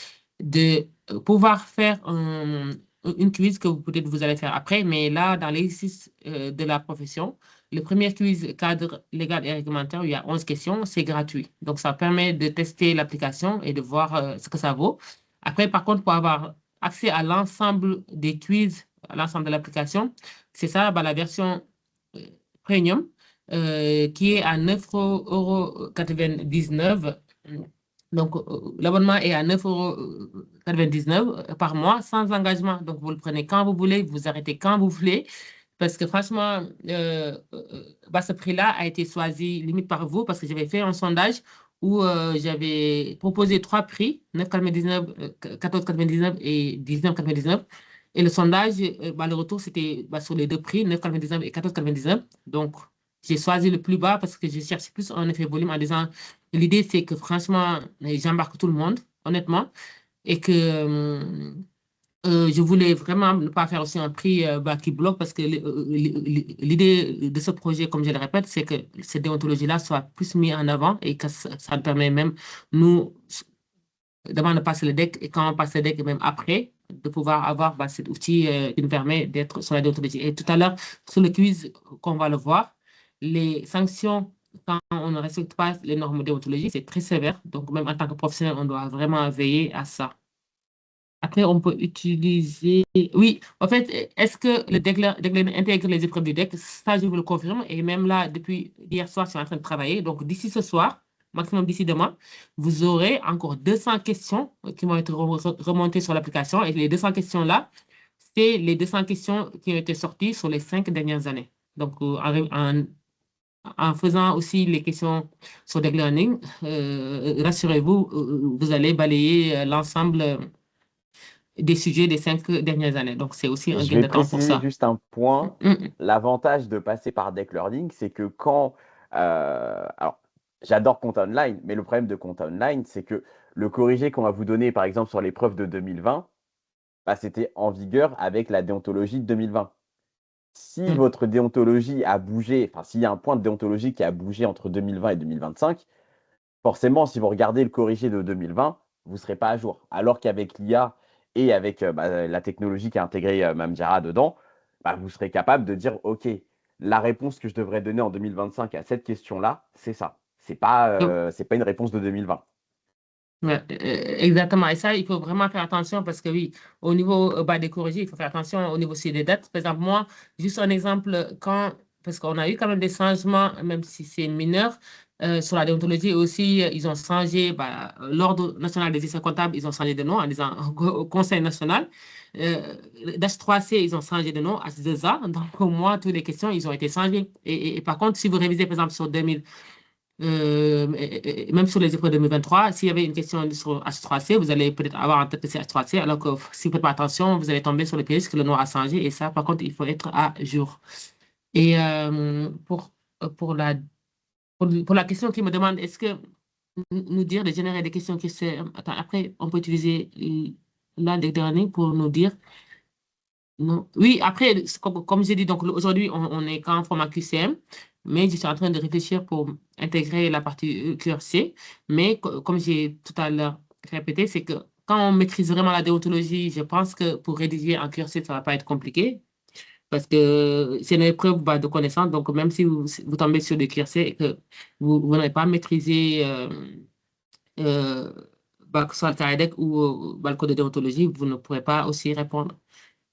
de pouvoir faire une quiz que peut-être vous allez faire après. Mais là, dans l'exercice de la profession, le premier quiz cadre légal et réglementaire, où il y a 11 questions, c'est gratuit. Donc, ça permet de tester l'application et de voir ce que ça vaut. Après, par contre, pour avoir accès à l'ensemble des quiz, à l'ensemble de l'application, c'est ça, la version euh, premium qui est à 9,99 €. Donc, l'abonnement est à 9,99 € par mois sans engagement. Donc, vous le prenez quand vous voulez, vous arrêtez quand vous voulez. Parce que franchement, ce prix-là a été choisi limite par vous parce que j'avais fait un sondage où j'avais proposé trois prix, 9,99 €, 14,99 € et 19,99 €. Et le sondage, le retour, c'était sur les deux prix, 9,99 € et 14,99 €. Donc, j'ai choisi le plus bas parce que je cherche plus un effet volume en disant, l'idée, c'est que franchement, j'embarque tout le monde. honnêtement, et que je voulais vraiment ne pas faire aussi un prix qui bloque parce que l'idée de ce projet, comme je le répète, c'est que cette déontologie-là soit plus mise en avant et que ça nous permet même, nous, d'abord de passer le deck et quand on passe le deck, et même après, de pouvoir avoir cet outil qui nous permet d'être sur la déontologie. Et tout à l'heure, sur le quiz, qu'on va le voir, les sanctions, quand on ne respecte pas les normes déontologiques, c'est très sévère. Donc, même en tant que professionnel, on doit vraiment veiller à ça. Après, on peut utiliser. Oui, en fait, est-ce que le deck intègre les épreuves du deck? Ça, je vous le confirme. Et même là, depuis hier soir, je suis en train de travailler. Donc, d'ici ce soir, maximum d'ici demain, vous aurez encore 200 questions qui vont être remontées sur l'application. Et les 200 questions-là, c'est les 200 questions qui ont été sorties sur les 5 dernières années. Donc, en faisant aussi les questions sur Deck Learning, rassurez-vous, vous allez balayer l'ensemble des sujets des 5 dernières années. Donc, c'est aussi un Je gain vais de temps pour préciser ça. juste un point. Mm, mm, L'avantage de passer par Deck Learning, c'est que quand. Alors, j'adore Compte Online, mais le problème de Compte Online, c'est que le corrigé qu'on va vous donner, par exemple, sur l'épreuve de 2020, bah, c'était en vigueur avec la déontologie de 2020. Si mm. votre déontologie a bougé, enfin, s'il y a un point de déontologie qui a bougé entre 2020 et 2025, forcément, si vous regardez le corrigé de 2020, vous ne serez pas à jour. Alors qu'avec l'IA et avec la technologie qui a intégré Mamjara dedans, bah, vous serez capable de dire, OK, la réponse que je devrais donner en 2025 à cette question-là, c'est ça. Donc, C'est pas une réponse de 2020. ouais, exactement. Et ça, il faut vraiment faire attention parce que oui, au niveau des corrigés, il faut faire attention au niveau aussi des dates. Par exemple, moi, juste un exemple, parce qu'on a eu quand même des changements, même si c'est mineur, sur la déontologie aussi, ils ont changé, l'Ordre national des experts comptables, ils ont changé de nom en disant au Conseil national. Euh, H3C, ils ont changé de nom à H2A. Donc, au moins, toutes les questions, ils ont été changées. Et par contre, si vous révisez, par exemple, sur 2000, et même sur les épreuves de 2023, s'il y avait une question sur H3C, vous allez peut-être avoir en tête que c'est H3C, alors que si vous ne faites pas attention, vous allez tomber sur le piège que le nom a changé. Et ça, par contre, il faut être à jour. Et pour la, pour la question qui me demande, est-ce que nous dire de générer des questions qui se... Attends, après, on peut utiliser là des derniers pour nous dire. Non. Oui, après, comme j'ai dit, donc aujourd'hui, on est qu'en format QCM, mais je suis en train de réfléchir pour intégrer la partie QRC. Mais comme j'ai tout à l'heure répété, c'est que quand on maîtrise vraiment la déontologie, je pense que pour rédiger en QRC, ça ne va pas être compliqué parce que c'est une épreuve de connaissance. Donc, même si vous tombez sur des QRC et que vous n'avez pas maîtrisé euh, que ce soit le CAIDEC ou le code de déontologie, vous ne pourrez pas aussi répondre.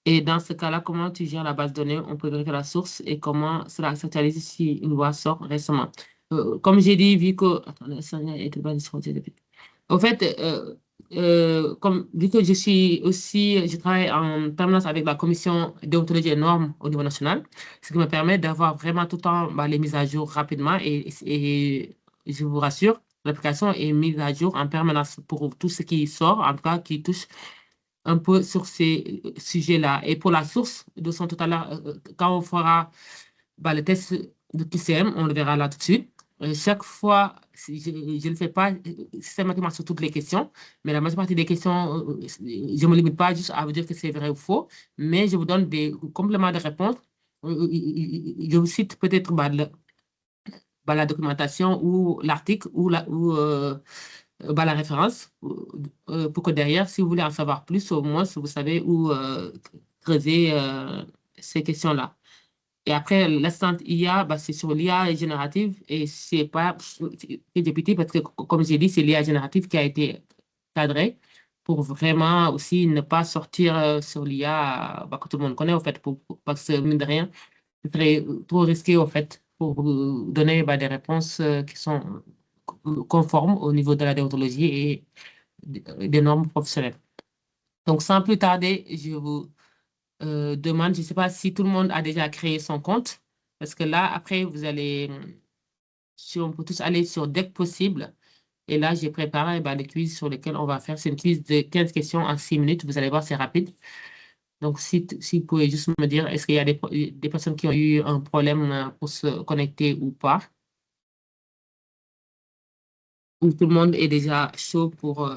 Et dans ce cas-là, comment tu gères la base de données? On peut vérifier la source et comment cela s'actualise si une loi sort récemment. Comme j'ai dit, vu que... Attendez, ça a été basé sur depuis. Au fait, vu que je suis aussi, je travaille en permanence avec la commission déontologie et normes au niveau national, ce qui me permet d'avoir vraiment tout le temps les mises à jour rapidement et je vous rassure, l'application est mise à jour en permanence pour tout ce qui sort, en tout cas qui touche un peu sur ces sujets-là. Et pour la source de son tout à l'heure, quand on fera le test de QCM, on le verra là tout de suite. Chaque fois, je ne le fais pas systématiquement sur toutes les questions, mais la majeure partie des questions, je ne me limite pas juste à vous dire que c'est vrai ou faux, mais je vous donne des compléments de réponse. Je vous cite peut-être la documentation ou l'article ou la référence pour que derrière, si vous voulez en savoir plus, au moins, si vous savez où creuser ces questions-là. Et après, l'instant IA, c'est sur l'IA générative et c'est pas débuté parce que, comme j'ai dit, c'est l'IA générative qui a été cadrée pour vraiment aussi ne pas sortir sur l'IA que tout le monde connaît, au fait, parce que, mine de rien, ce serait trop risqué, au fait, pour vous donner des réponses qui sont conformes au niveau de la déontologie et des normes professionnelles. Donc, sans plus tarder, je vous demande, je ne sais pas si tout le monde a déjà créé son compte, parce que là, après, vous allez, si on peut tous aller sur Dès que possible, et là, j'ai préparé le quiz sur lequel on va faire. C'est une quiz de 15 questions en 6 minutes. Vous allez voir, c'est rapide. Donc, si vous pouvez juste me dire, est-ce qu'il y a des personnes qui ont eu un problème pour se connecter ou pas? Ou tout le monde est déjà chaud pour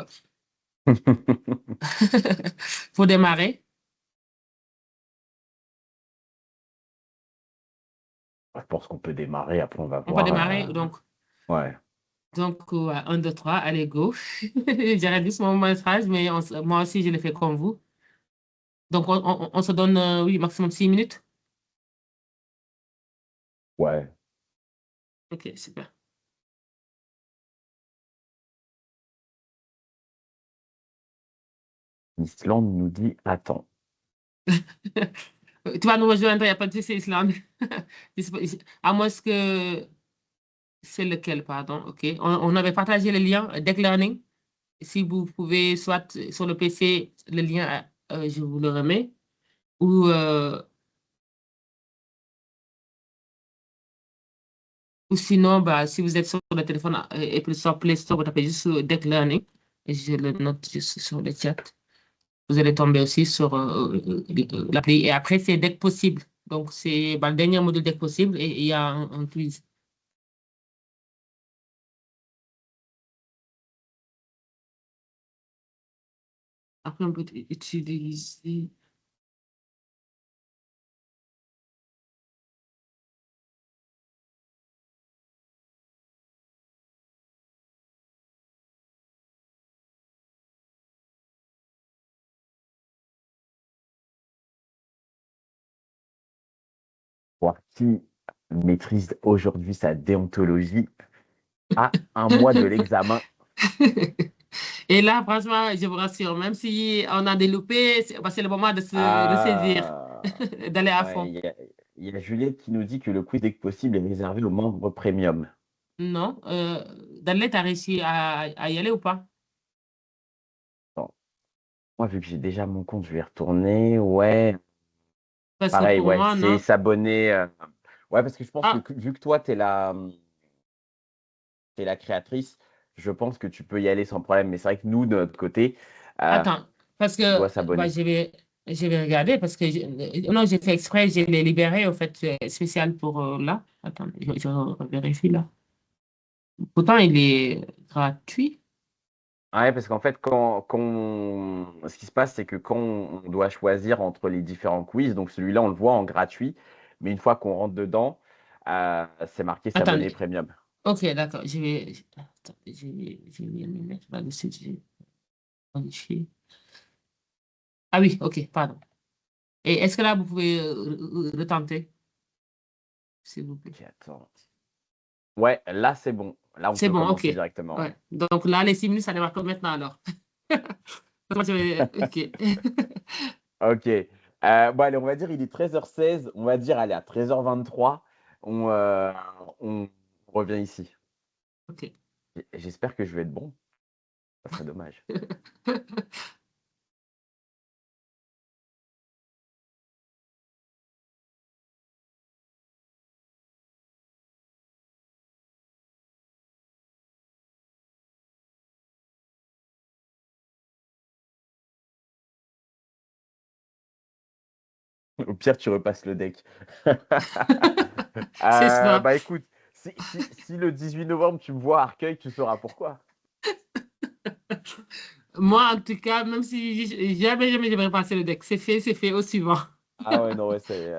Pour démarrer, Je pense qu'on peut démarrer, après on va on peut voir. démarrer. Donc, Ouais. 1, 2, 3, allez, go. J'arrête juste mon message, mais moi aussi, je le fais comme vous. Donc, on se donne, oui, maximum 6 minutes. Ouais. Ok, super. Islande nous dit attends. Tu vas nous rejoindre, il n'y a pas de souci, Islande. À moins que c'est lequel, pardon. OK. On avait partagé le lien Deck Learning. Si vous pouvez, soit sur le PC, le lien, je vous le remets, ou, ou sinon, bah, si vous êtes sur le téléphone et plus sur Play Store, vous tapez juste Deck Learning. Et je le note juste sur le chat. Vous allez tomber aussi sur l'appli. Et après, c'est Deck Possible. Donc, c'est bah, le dernier module Deck Possible et il y a un quiz. Après, on peut utiliser. Voir qui maîtrise aujourd'hui sa déontologie à un mois de l'examen. Et là, franchement, je vous rassure, même si on a des loupés, c'est bah, c'est le moment de se ressaisir, Ah, d'aller à ouais, fond. il y a Juliette qui nous dit que le quiz dès que possible est réservé aux membres premium. Non? Dalet, t'as réussi à y aller ou pas? Bon, moi, vu que j'ai déjà mon compte, je vais y retourner. Ouais, Parce que pareil, pour ouais, moi, c'est non. s'abonner. Ouais, parce que je pense que Ah, vu que toi, t'es la créatrice, je pense que tu peux y aller sans problème. Mais c'est vrai que nous, de notre côté, attends, parce on que doit bah, s'abonner. je vais regarder, parce que non, j'ai fait exprès, je l'ai libéré, au fait, spécial pour là. Attends, je vérifie là. Pourtant, il est gratuit. Ouais, parce qu'en fait, ce qui se passe, c'est que quand on doit choisir entre les différents quiz, donc celui-là, on le voit en gratuit, mais une fois qu'on rentre dedans, c'est marqué s'abonner Attendez. premium. Ok, d'accord. Attends, je vais me mettre là-dessus. Je vais modifier. Ah oui, ok, pardon. Et est-ce que là, vous pouvez retenter, s'il vous plaît? Ok, attends. Ouais, là, c'est bon. Là, on C'est peut bon, ok. commencer directement. Ouais. Ouais. Donc là, les 6 minutes, ça démarre comme maintenant alors. Moi, ok. Ok. Bon, allez, on va dire il est 13h16. On va dire, allez, à 13h23, on revient ici. Ok. J'espère que je vais être bon. Ça serait dommage. Au pire, tu repasses le deck. C'est ça. Bah écoute, si le 18 novembre tu me vois à Arcueil, tu sauras pourquoi. Moi, en tout cas, même si jamais, j'aimerais passer le deck. C'est fait au suivant. Ah ouais, non, ouais, c'est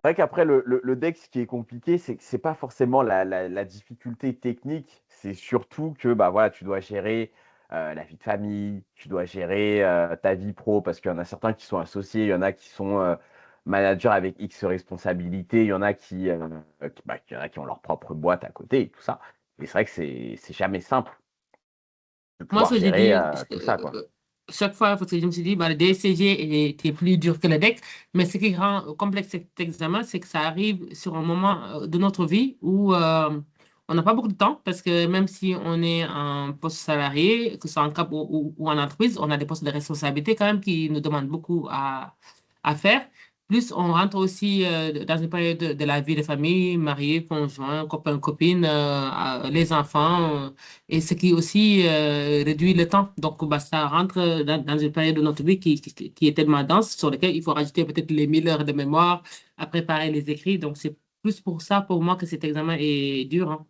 vrai qu'après, le deck, ce qui est compliqué, c'est que c'est pas forcément la difficulté technique, c'est surtout que bah, voilà, tu dois gérer la vie de famille, tu dois gérer ta vie pro, parce qu'il y en a certains qui sont associés, il y en a qui sont managers avec X responsabilités, il y en a il y en a qui ont leur propre boîte à côté et tout ça. Et c'est vrai que c'est jamais simple de Moi, ce pouvoir que j'ai gérer dit, tout ça, quoi. chaque fois, parce que je me suis dit, bah, le DCG était plus dur que le DEC, mais ce qui rend complexe cet examen, c'est que ça arrive sur un moment de notre vie où on n'a pas beaucoup de temps, parce que même si on est en poste salarié, que ce soit en cap ou en entreprise, on a des postes de responsabilité quand même qui nous demandent beaucoup à faire. Plus, on rentre aussi dans une période de la vie de famille, marié, conjoint, copain, copine, les enfants. Et ce qui aussi réduit le temps. Donc, bah, ça rentre dans une période de notre vie qui est tellement dense, sur laquelle il faut rajouter peut-être les 1 000 heures de mémoire à préparer les écrits. Donc, c'est plus pour ça, pour moi, que cet examen est dur, hein.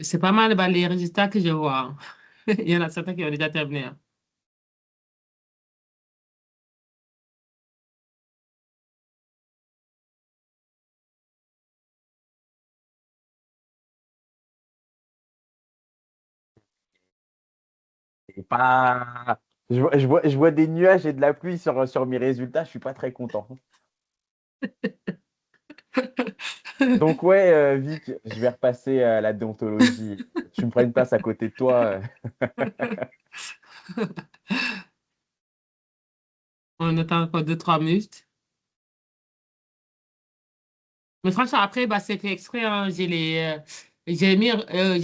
C'est pas mal bah, les résultats que je vois, hein. Il y en a certains qui ont déjà terminé, hein. C'est pas... je vois des nuages et de la pluie sur mes résultats, je suis pas très content. Donc ouais, Vic, je vais repasser à la déontologie. Tu me feras une place à côté de toi. On attend encore 2, 3 minutes. Mais franchement, après, bah, c'est fait exprès, hein. J'ai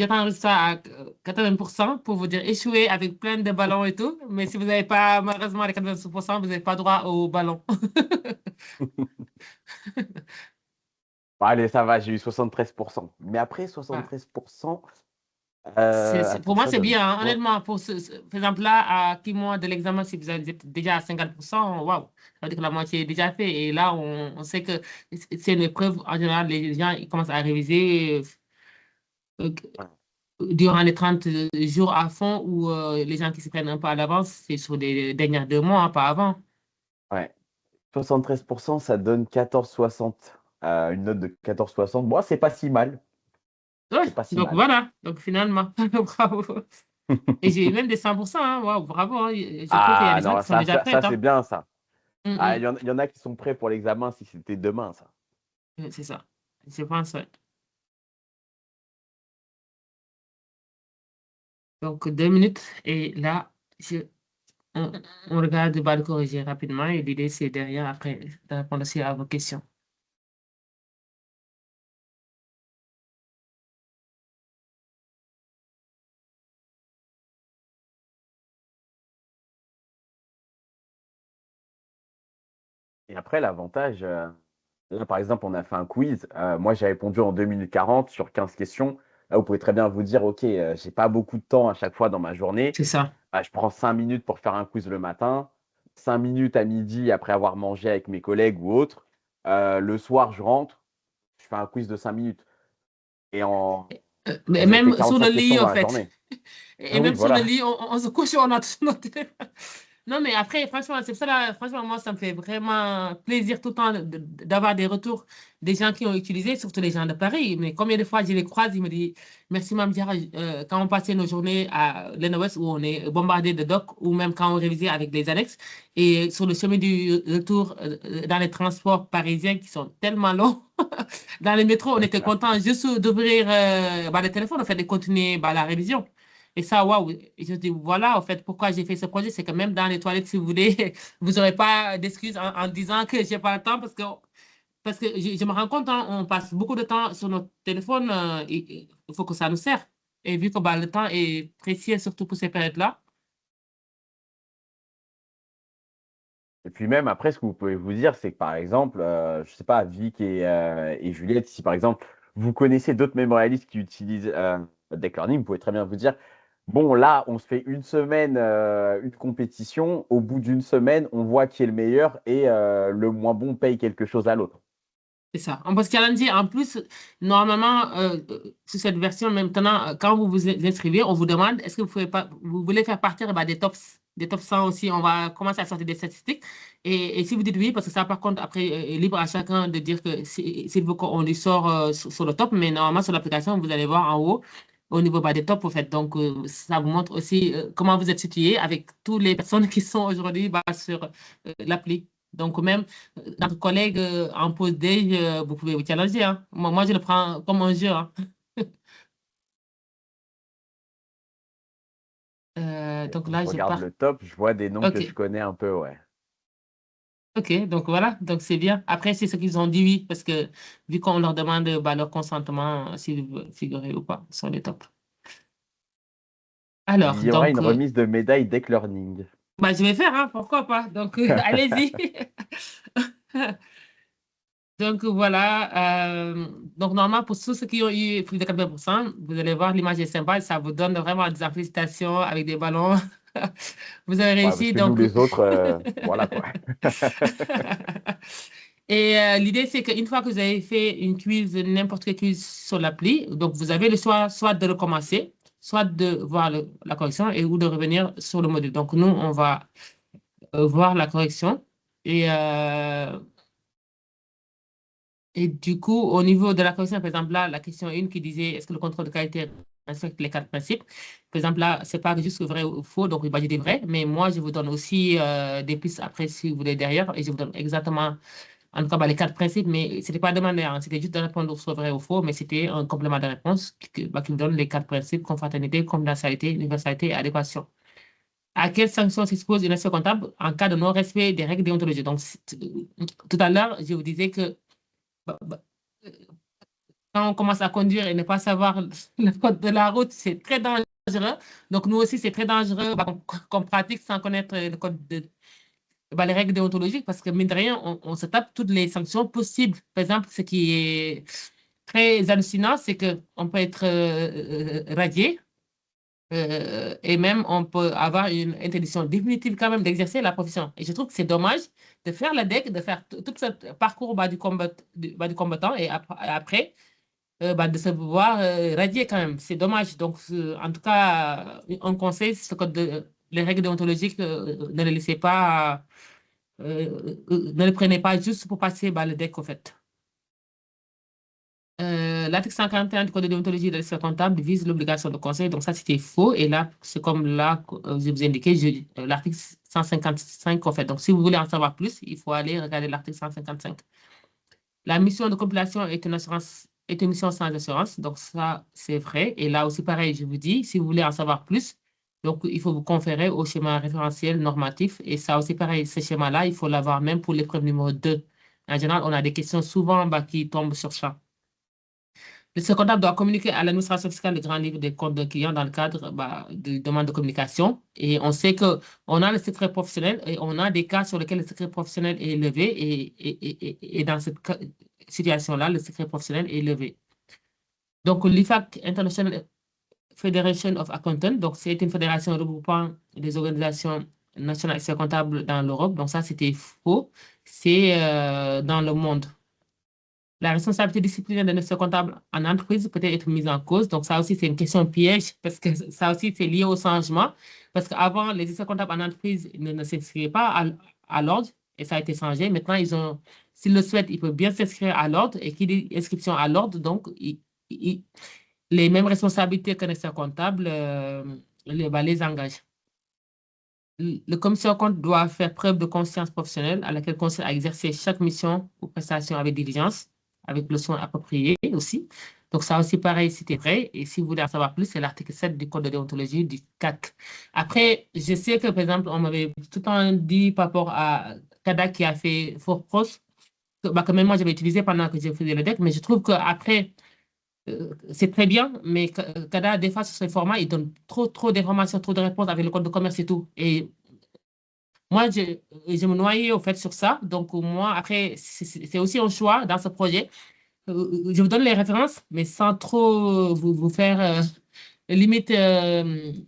pas un résultat à 80% pour vous dire échouer avec plein de ballons et tout. Mais si vous n'avez pas, malheureusement, les 80%, vous n'avez pas droit au ballon. Bon, allez, ça va, j'ai eu 73%. Mais après Voilà. 73%, Pour attends, moi, ça c'est donne bien, hein. quoi? Honnêtement, par exemple, là, à 6 mois de l'examen, si vous êtes déjà à 50%, waouh, ça veut dire que la moitié est déjà fait. Et là, on sait que c'est une épreuve, en général, les gens ils commencent à réviser euh, durant les 30 jours à fond ou les gens qui se prennent un peu à l'avance, c'est sur les derniers 2 mois, hein, pas avant. Ouais, 73%, ça donne 14,60. Une note de 14,60. Bon, c'est pas si mal. Ouais, C'est pas si donc mal. voilà, donc finalement, bravo. Et j'ai eu même des 100%, hein, waouh, bravo, hein. Je trouve qu'il y a Ah des gens non, qui sont déjà prêts, c'est hein. bien ça. Ah, Mm, il y en a qui sont prêts pour l'examen si c'était demain, ça. c'est ça. Je pense, ouais. Donc, 2 minutes. Et là, on, on regarde bah, le corriger rapidement. Et l'idée, c'est derrière, après, de répondre aussi à vos questions. Et après, l'avantage, là, par exemple, on a fait un quiz. Moi, j'ai répondu en 2 minutes 40 sur 15 questions. Là, vous pouvez très bien vous dire, OK, j'ai pas beaucoup de temps à chaque fois dans ma journée. C'est ça. Je prends 5 minutes pour faire un quiz le matin, 5 minutes à midi après avoir mangé avec mes collègues ou autres. Le soir, je rentre, je fais un quiz de 5 minutes. Et Mais j'ai fait même sur le 45 questions lit, dans en la fait. journée. Et Ah oui, même sur le voilà. lit, on se couche, on a tout notre téléphone. Non, mais après, franchement, c'est pour ça, là, franchement, moi, ça me fait vraiment plaisir tout le temps d'avoir des retours des gens qui ont utilisé, surtout les gens de Paris. Mais combien de fois je les croise, ils me disent, merci, Mme Diarra, quand on passait nos journées à l'NOS où on est bombardé de docs, ou même quand on révisait avec les annexes, et sur le chemin du retour dans les transports parisiens qui sont tellement longs, dans les métros, on était content juste d'ouvrir bah, le téléphone, en fait, de continuer bah, la révision. Et ça, waouh, je dis, voilà, en fait, pourquoi j'ai fait ce projet, c'est que même dans les toilettes, si vous voulez, vous n'aurez pas d'excuses en disant que j'ai pas le temps parce que je me rends compte, hein, on passe beaucoup de temps sur notre téléphone, il faut que ça nous sert. Et vu que bah, le temps est précieux, surtout pour ces périodes-là, Et puis même après, ce que vous pouvez vous dire, c'est que par exemple, je sais pas, Vic et Juliette, si par exemple vous connaissez d'autres mémorialistes qui utilisent Deck Learning, vous pouvez très bien vous dire, bon là, on se fait une semaine, une compétition, au bout d'une semaine, on voit qui est le meilleur et le moins bon paye quelque chose à l'autre. c'est ça. On peut se challenger. En plus, normalement, sur cette version, maintenant, quand vous vous inscrivez, on vous demande est-ce que vous voulez faire partir bah, des tops 100 aussi. On va commencer à sortir des statistiques. Et si vous dites oui, parce que ça, par contre, après, libre à chacun de dire que s'il veut qu'on lui sort sur le top, mais normalement, sur l'application, vous allez voir en haut, au niveau bah, des tops, en fait. Donc, ça vous montre aussi comment vous êtes situé avec toutes les personnes qui sont aujourd'hui bah, sur l'appli. Donc, même notre collègue en pause déj, vous pouvez vous challenger, hein. Moi, je le prends comme un jeu, hein. Donc Je là, j'ai regarde pas. le top, je vois des noms que je OK. connais un peu, ouais. OK. Donc voilà. Donc c'est bien. Après, c'est ceux qu'ils ont dit oui, parce que vu qu'on leur demande bah, leur consentement, s'ils veulent figurer ou pas sur les tops. Il Alors, y aura une donc, remise de médaille Deck Learning. bah, je vais faire, hein, pourquoi pas. Donc, allez-y. Donc voilà, donc normalement pour tous ceux qui ont eu plus de 80%, vous allez voir l'image est sympa, ça vous donne vraiment des félicitations avec des ballons. Vous avez Ouais, parce réussi, que nous, donc les autres, voilà quoi. Et l'idée, c'est qu'une fois que vous avez fait une quiz, n'importe quelle quiz sur l'appli, donc vous avez le choix soit de recommencer, soit de voir la correction ou de revenir sur le module. Donc nous, on va voir la correction. Et, euh, et du coup, au niveau de la correction, par exemple, là, la question 1 qui disait est-ce que le contrôle de qualité respecte les 4 principes? Par exemple, là, c'est pas juste vrai ou faux, donc il va dire des vrais, mais moi, je vous donne aussi des pistes après si vous voulez derrière, et je vous donne exactement, en tout cas, les 4 principes, mais c'était pas demandé, hein, c'était juste de répondre soit vrai ou faux, mais c'était un complément de réponse qui vous donne les 4 principes: confraternité, confidentialité, universalité et adéquation. À quelles sanctions s'expose une nation comptable en cas de non-respect des règles déontologiques? Donc, tout à l'heure, je vous disais que bah, bah, euh, quand on commence à conduire et ne pas savoir le code de la route, c'est très dangereux. Donc, nous aussi, c'est très dangereux qu'on pratique sans connaître le code les règles déontologiques parce que, mine de rien, on se tape toutes les sanctions possibles. Par exemple, ce qui est très hallucinant, c'est qu'on peut être radié et même on peut avoir une interdiction définitive quand même d'exercer la profession. Et je trouve que c'est dommage de faire la DEC, de faire tout ce parcours du combattant et après de se voir radier quand même. C'est dommage. Donc, en tout cas, un conseil, ce code les règles déontologiques, ne les laissez pas, ne les prenez pas juste pour passer le DEC, au fait. L'article 141 du Code de déontologie de l'expert comptable vise l'obligation de conseil. Donc, ça, c'était faux. Et là, c'est comme là, je vous ai indiqué, l'article 155, en fait. Donc, si vous voulez en savoir plus, il faut aller regarder l'article 155. La mission de compilation est une assurance, est une mission sans assurance. Donc, ça, c'est vrai. Et là aussi, pareil, je vous dis, si vous voulez en savoir plus, donc, il faut vous conférer au schéma référentiel normatif. Et ça aussi, pareil, ce schéma-là, il faut l'avoir même pour l'épreuve numéro 2. En général, on a des questions souvent qui tombent sur ça. Le second comptable doit communiquer à l'administration fiscale le grand livre des comptes d'un client dans le cadre de demande de communication. Et on sait qu'on a le secret professionnel et on a des cas sur lesquels le secret professionnel est levé et dans cette situation-là, le secret professionnel est levé. Donc, l'IFAC, International Federation of Accountants, donc c'est une fédération regroupant des organisations nationales et comptables dans l'Europe. Donc, ça, c'était faux. C'est dans le monde. La responsabilité disciplinaire d'un expert comptable en entreprise peut être mise en cause. Donc, ça aussi, c'est une question piège parce que ça aussi, c'est lié au changement. Parce qu'avant, les experts comptables en entreprise ne s'inscrivaient pas à l'ordre et ça a été changé. Maintenant, s'ils le souhaitent, ils peuvent bien s'inscrire à l'ordre et qui dit inscription à l'ordre, donc, les mêmes responsabilités qu'un expert comptable les engagent. Le commissaire aux comptes doit faire preuve de conscience professionnelle à laquelle consiste à exercer chaque mission ou prestation avec diligence, avec le soin approprié aussi. Donc, ça aussi, pareil, c'était vrai. Et si vous voulez en savoir plus, c'est l'article 7 du Code de déontologie du CAC. Après, je sais que, par exemple, on m'avait tout le temps dit par rapport à CADA qui a fait fort proche, que même moi, j'avais utilisé pendant que je faisais le DEC, mais je trouve qu'après, c'est très bien, mais CADA, des fois, sur ce format, il donne trop d'informations, trop de réponses avec le code de commerce et tout. Et moi, je me noyais au fait sur ça. Donc, moi, après, c'est aussi un choix dans ce projet. Je vous donne les références, mais sans trop vous faire limite des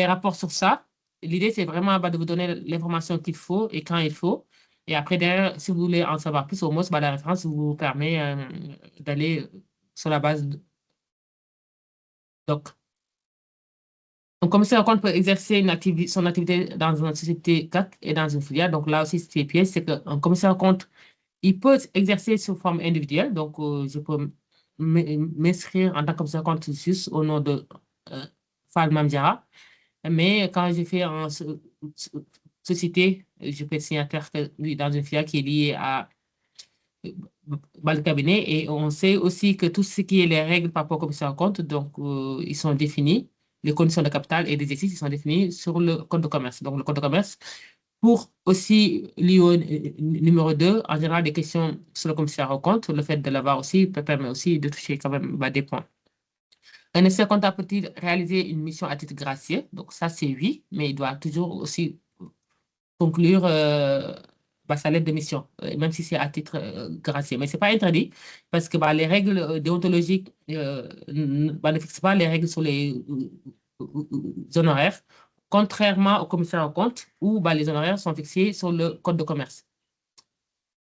rapports sur ça. L'idée, c'est vraiment de vous donner l'information qu'il faut et quand il faut. Et après, derrière, si vous voulez en savoir plus, au moins, la référence vous permet d'aller sur la base de doc. Un commissaire en compte peut exercer son activité dans une société CAC et dans une filiale. Donc là aussi, ce qui est piège, c'est qu'un commissaire en compte, il peut exercer sous forme individuelle. Donc, je peux m'inscrire en tant que commissaire en compte juste au nom de Fall Mamdiara. Mais quand je fais en société, je peux être signataire dans une filiale qui est liée à le cabinet. Et on sait aussi que tout ce qui est les règles par rapport au commissaire en compte, donc, ils sont définis. Les conditions de capital et d'exercice, ils sont définis sur le code de commerce. Donc, le code de commerce, pour aussi l'IO numéro 2, en général, des questions sur le commissaire au compte, le fait de l'avoir aussi permet aussi de toucher quand même des points. Un expert comptable peut-il réaliser une mission à titre gracieux? Donc, ça, c'est oui, mais il doit toujours aussi conclure sa lettre de mission, même si c'est à titre gracieux. Mais ce n'est pas interdit parce que les règles déontologiques ne fixent pas les règles sur les honoraires, contrairement au commissaire aux comptes où les honoraires sont fixés sur le code de commerce.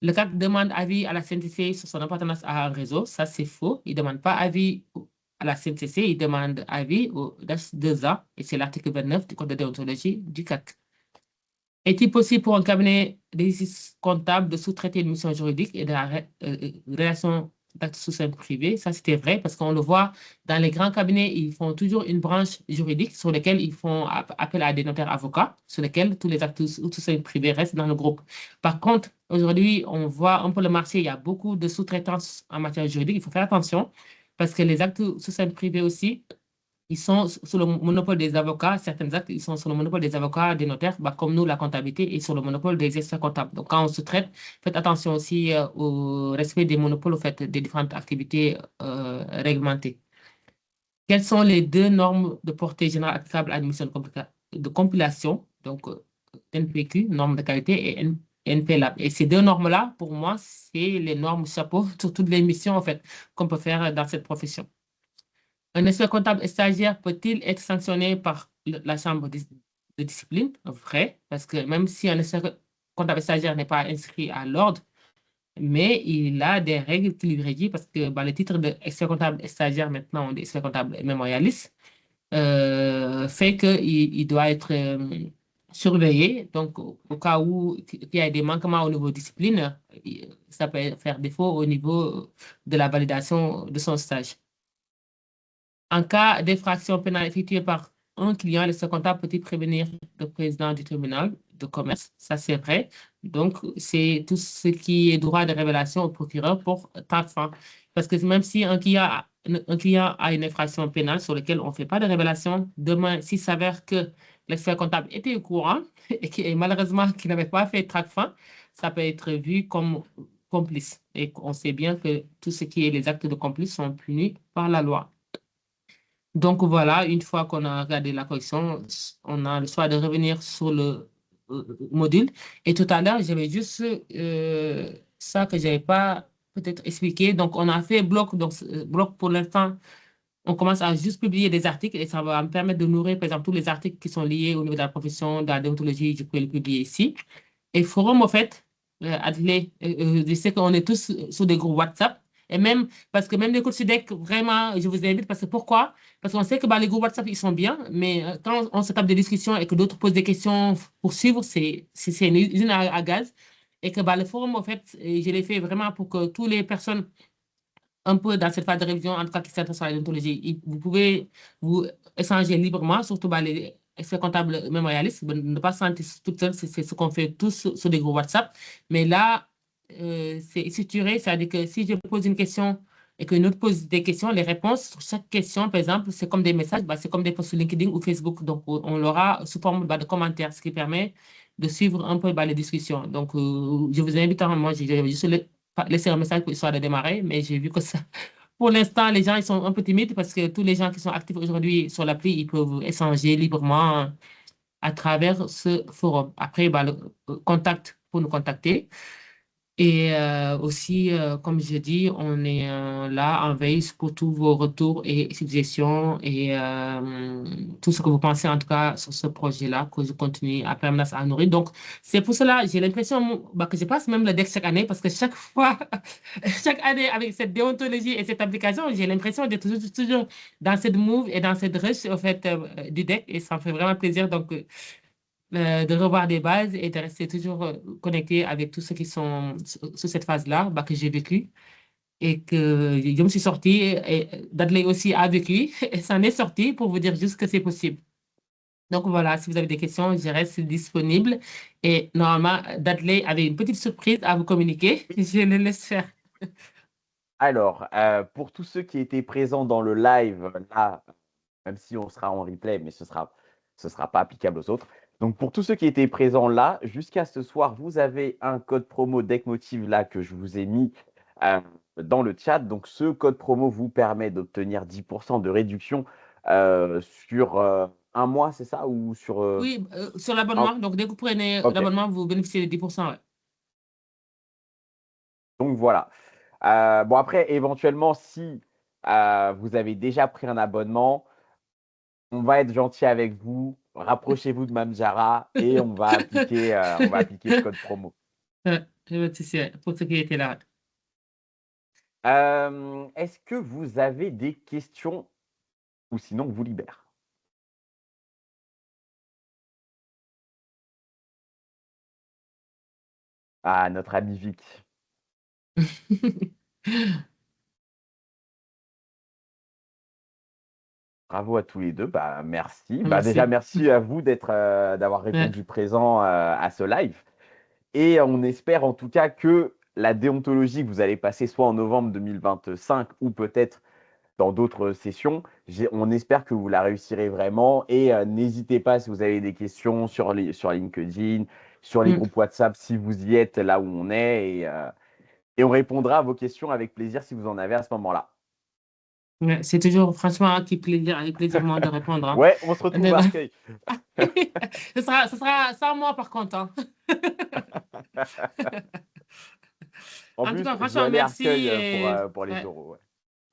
Le CAC demande avis à la CNCC sur son appartenance à un réseau. Ça, c'est faux. Il ne demande pas avis à la CNCC, il demande avis au DAS 2A, et c'est l'article 29 du Code de déontologie du CAC. Est-il possible pour un cabinet d'exercice comptable de sous-traiter une mission juridique et de la relation d'actes sous seing privé? Ça, c'était vrai parce qu'on le voit dans les grands cabinets, ils font toujours une branche juridique sur laquelle ils font appel à des notaires avocats, sur lesquels tous les actes sous seing privé restent dans le groupe. Par contre, aujourd'hui, on voit un peu le marché, il y a beaucoup de sous-traitance en matière juridique. Il faut faire attention parce que les actes sous seing privé aussi, ils sont sous le monopole des avocats. Certains actes, ils sont sous le monopole des avocats, des notaires, bah, comme nous, la comptabilité, et sur le monopole des experts comptables. Donc, quand on se traite, faites attention aussi au respect des monopoles, au fait, des différentes activités réglementées. Quelles sont les deux normes de portée générale applicables à une mission de compilation, donc NPQ, normes de qualité, et NPLAB? Et ces deux normes-là, pour moi, c'est les normes chapeau sur toutes les missions, en fait, qu'on peut faire dans cette profession. Un expert comptable stagiaire peut-il être sanctionné par la chambre de discipline? Vrai, parce que même si un expert comptable stagiaire n'est pas inscrit à l'ordre, mais il a des règles qui lui régissent parce que bah, le titre d'expert comptable stagiaire, maintenant, on dit expert comptable mémorialiste, fait qu'il doit être surveillé. Donc, au cas où il y a des manquements au niveau discipline, ça peut faire défaut au niveau de la validation de son stage. En cas d'infraction pénale effectuée par un client, le second comptable peut-il prévenir le président du tribunal de commerce? Ça, c'est vrai. Donc, c'est tout ce qui est droit de révélation au procureur pour TAFA. Parce que même si un client a une infraction pénale sur laquelle on ne fait pas de révélation, demain, s'il s'avère que l'expert comptable était au courant et malheureusement qu'il n'avait pas fait TRACFIN, ça peut être vu comme complice. Et on sait bien que tout ce qui est les actes de complice sont punis par la loi. Donc voilà, une fois qu'on a regardé la correction, on a le choix de revenir sur le module. Et tout à l'heure, j'avais juste ça que je n'avais pas peut-être expliqué. Donc on a fait bloc. Donc bloc pour l'instant, on commence à juste publier des articles et ça va me permettre de nourrir, par exemple, tous les articles qui sont liés au niveau de la profession, de la déontologie. Je peux les publier ici. Et forum, au fait, Adley, je sais qu'on est tous sur des groupes WhatsApp. Et même, parce que même les coachs SUDEC, vraiment, je vous invite, parce que pourquoi? Parce qu'on sait que bah, les groupes WhatsApp, ils sont bien, mais quand on se tape des discussions et que d'autres posent des questions pour suivre, c'est une usine à gaz. Et que bah, le forum, en fait, je l'ai fait vraiment pour que toutes les personnes un peu dans cette phase de révision, en tout cas qui s'intéressent à la déontologie, vous pouvez vous échanger librement, surtout bah, les experts comptables mémorialistes, ne pas se sentir toute seule, c'est ce qu'on fait tous sur des groupes WhatsApp. Mais là, c'est structuré, c'est-à-dire que si je pose une question et qu'une autre pose des questions, les réponses sur chaque question, par exemple, c'est comme des messages, bah, c'est comme des posts sur LinkedIn ou Facebook. Donc, on l'aura sous forme bah, de commentaires, ce qui permet de suivre un peu bah, les discussions. Donc, je vous invite, moi, j'ai juste laisser un message pour histoire de démarrer, mais j'ai vu que ça, pour l'instant, les gens ils sont un peu timides parce que tous les gens qui sont actifs aujourd'hui sur l'appli, ils peuvent échanger librement à travers ce forum. Après, bah, le contact pour nous contacter. Et aussi, comme je dis, on est là en veille pour tous vos retours et suggestions et tout ce que vous pensez en tout cas sur ce projet-là, que je continue à permanence à nourrir. Donc, c'est pour cela, j'ai l'impression bah, que je passe même le DEC chaque année parce que chaque fois, chaque année avec cette déontologie et cette application, j'ai l'impression d'être toujours dans cette move et dans cette rush au fait du DEC et ça me fait vraiment plaisir. Donc, de revoir des bases et de rester toujours connecté avec tous ceux qui sont sur cette phase-là bah, que j'ai vécu et que je me suis sortie et Dudley aussi a vécu et s'en est sorti pour vous dire juste que c'est possible. Donc voilà, si vous avez des questions, je reste disponible et normalement, Dudley avait une petite surprise à vous communiquer. Je le laisse faire. Alors, pour tous ceux qui étaient présents dans le live, là, même si on sera en replay, mais ce sera pas applicable aux autres. Donc, pour tous ceux qui étaient présents là, jusqu'à ce soir, vous avez un code promo DECMotive là que je vous ai mis dans le chat. Donc, ce code promo vous permet d'obtenir 10% de réduction sur un mois, c'est ça? Ou sur. Oui, sur l'abonnement. Donc dès que vous prenez Ok. l'abonnement, vous bénéficiez de 10%. Ouais. Donc, voilà. Bon, après, éventuellement, si vous avez déjà pris un abonnement, on va être gentil avec vous. Rapprochez-vous de Mamjara et on va appliquer ce code promo. pour ceux qui étaient là. Est-ce que vous avez des questions ou sinon on vous libère? Ah, notre ami Vic. Bravo à tous les deux. Bah, merci. Bah, déjà, Merci. merci à vous d'avoir Ouais. répondu présent à ce live. Et on espère en tout cas que la déontologie que vous allez passer soit en novembre 2025 ou peut-être dans d'autres sessions, on espère que vous la réussirez vraiment. Et n'hésitez pas si vous avez des questions sur LinkedIn, sur les Mm. groupes WhatsApp, si vous y êtes là où on est. Et on répondra à vos questions avec plaisir si vous en avez à ce moment-là. Ouais, c'est toujours franchement un plaisir moi, de répondre, hein. Ouais, on se retrouve à Arcueil. Ce sera sans moi par contre, hein. En En tout plus, cas, je dois franchement, aller à merci. Arcueil Et, pour les ouais, euros. Ouais.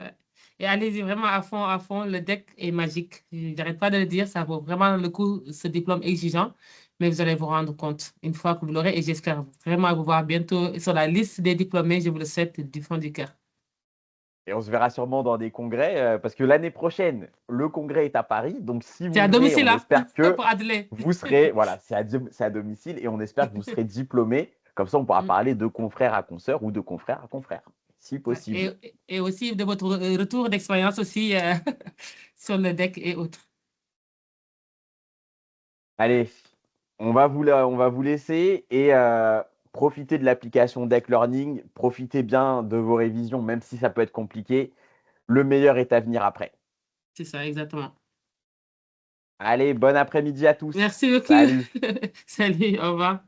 ouais. Et allez-y vraiment à fond. Le deck est magique. Je n'arrête pas de le dire. Ça vaut vraiment le coup, ce diplôme exigeant. Mais vous allez vous rendre compte une fois que vous l'aurez. Et j'espère vraiment vous voir bientôt sur la liste des diplômés. Je vous le souhaite du fond du cœur. Et on se verra sûrement dans des congrès, parce que l'année prochaine, le congrès est à Paris. Donc, si C'est vous à venez, domicile, on hein, espère que pour Adelaide. vous serez, voilà, c'est à domicile et on espère que vous serez diplômé. Comme ça, on pourra Mm. parler de confrère à consoeur ou de confrère à confrère, si Ouais. possible. Et aussi de votre retour d'expérience aussi sur le deck et autres. Allez, on va vous laisser et profitez de l'application Deck Learning. Profitez bien de vos révisions, même si ça peut être compliqué. Le meilleur est à venir après. C'est ça, exactement. Allez, bon après-midi à tous. Merci beaucoup. Salut. Salut, au revoir.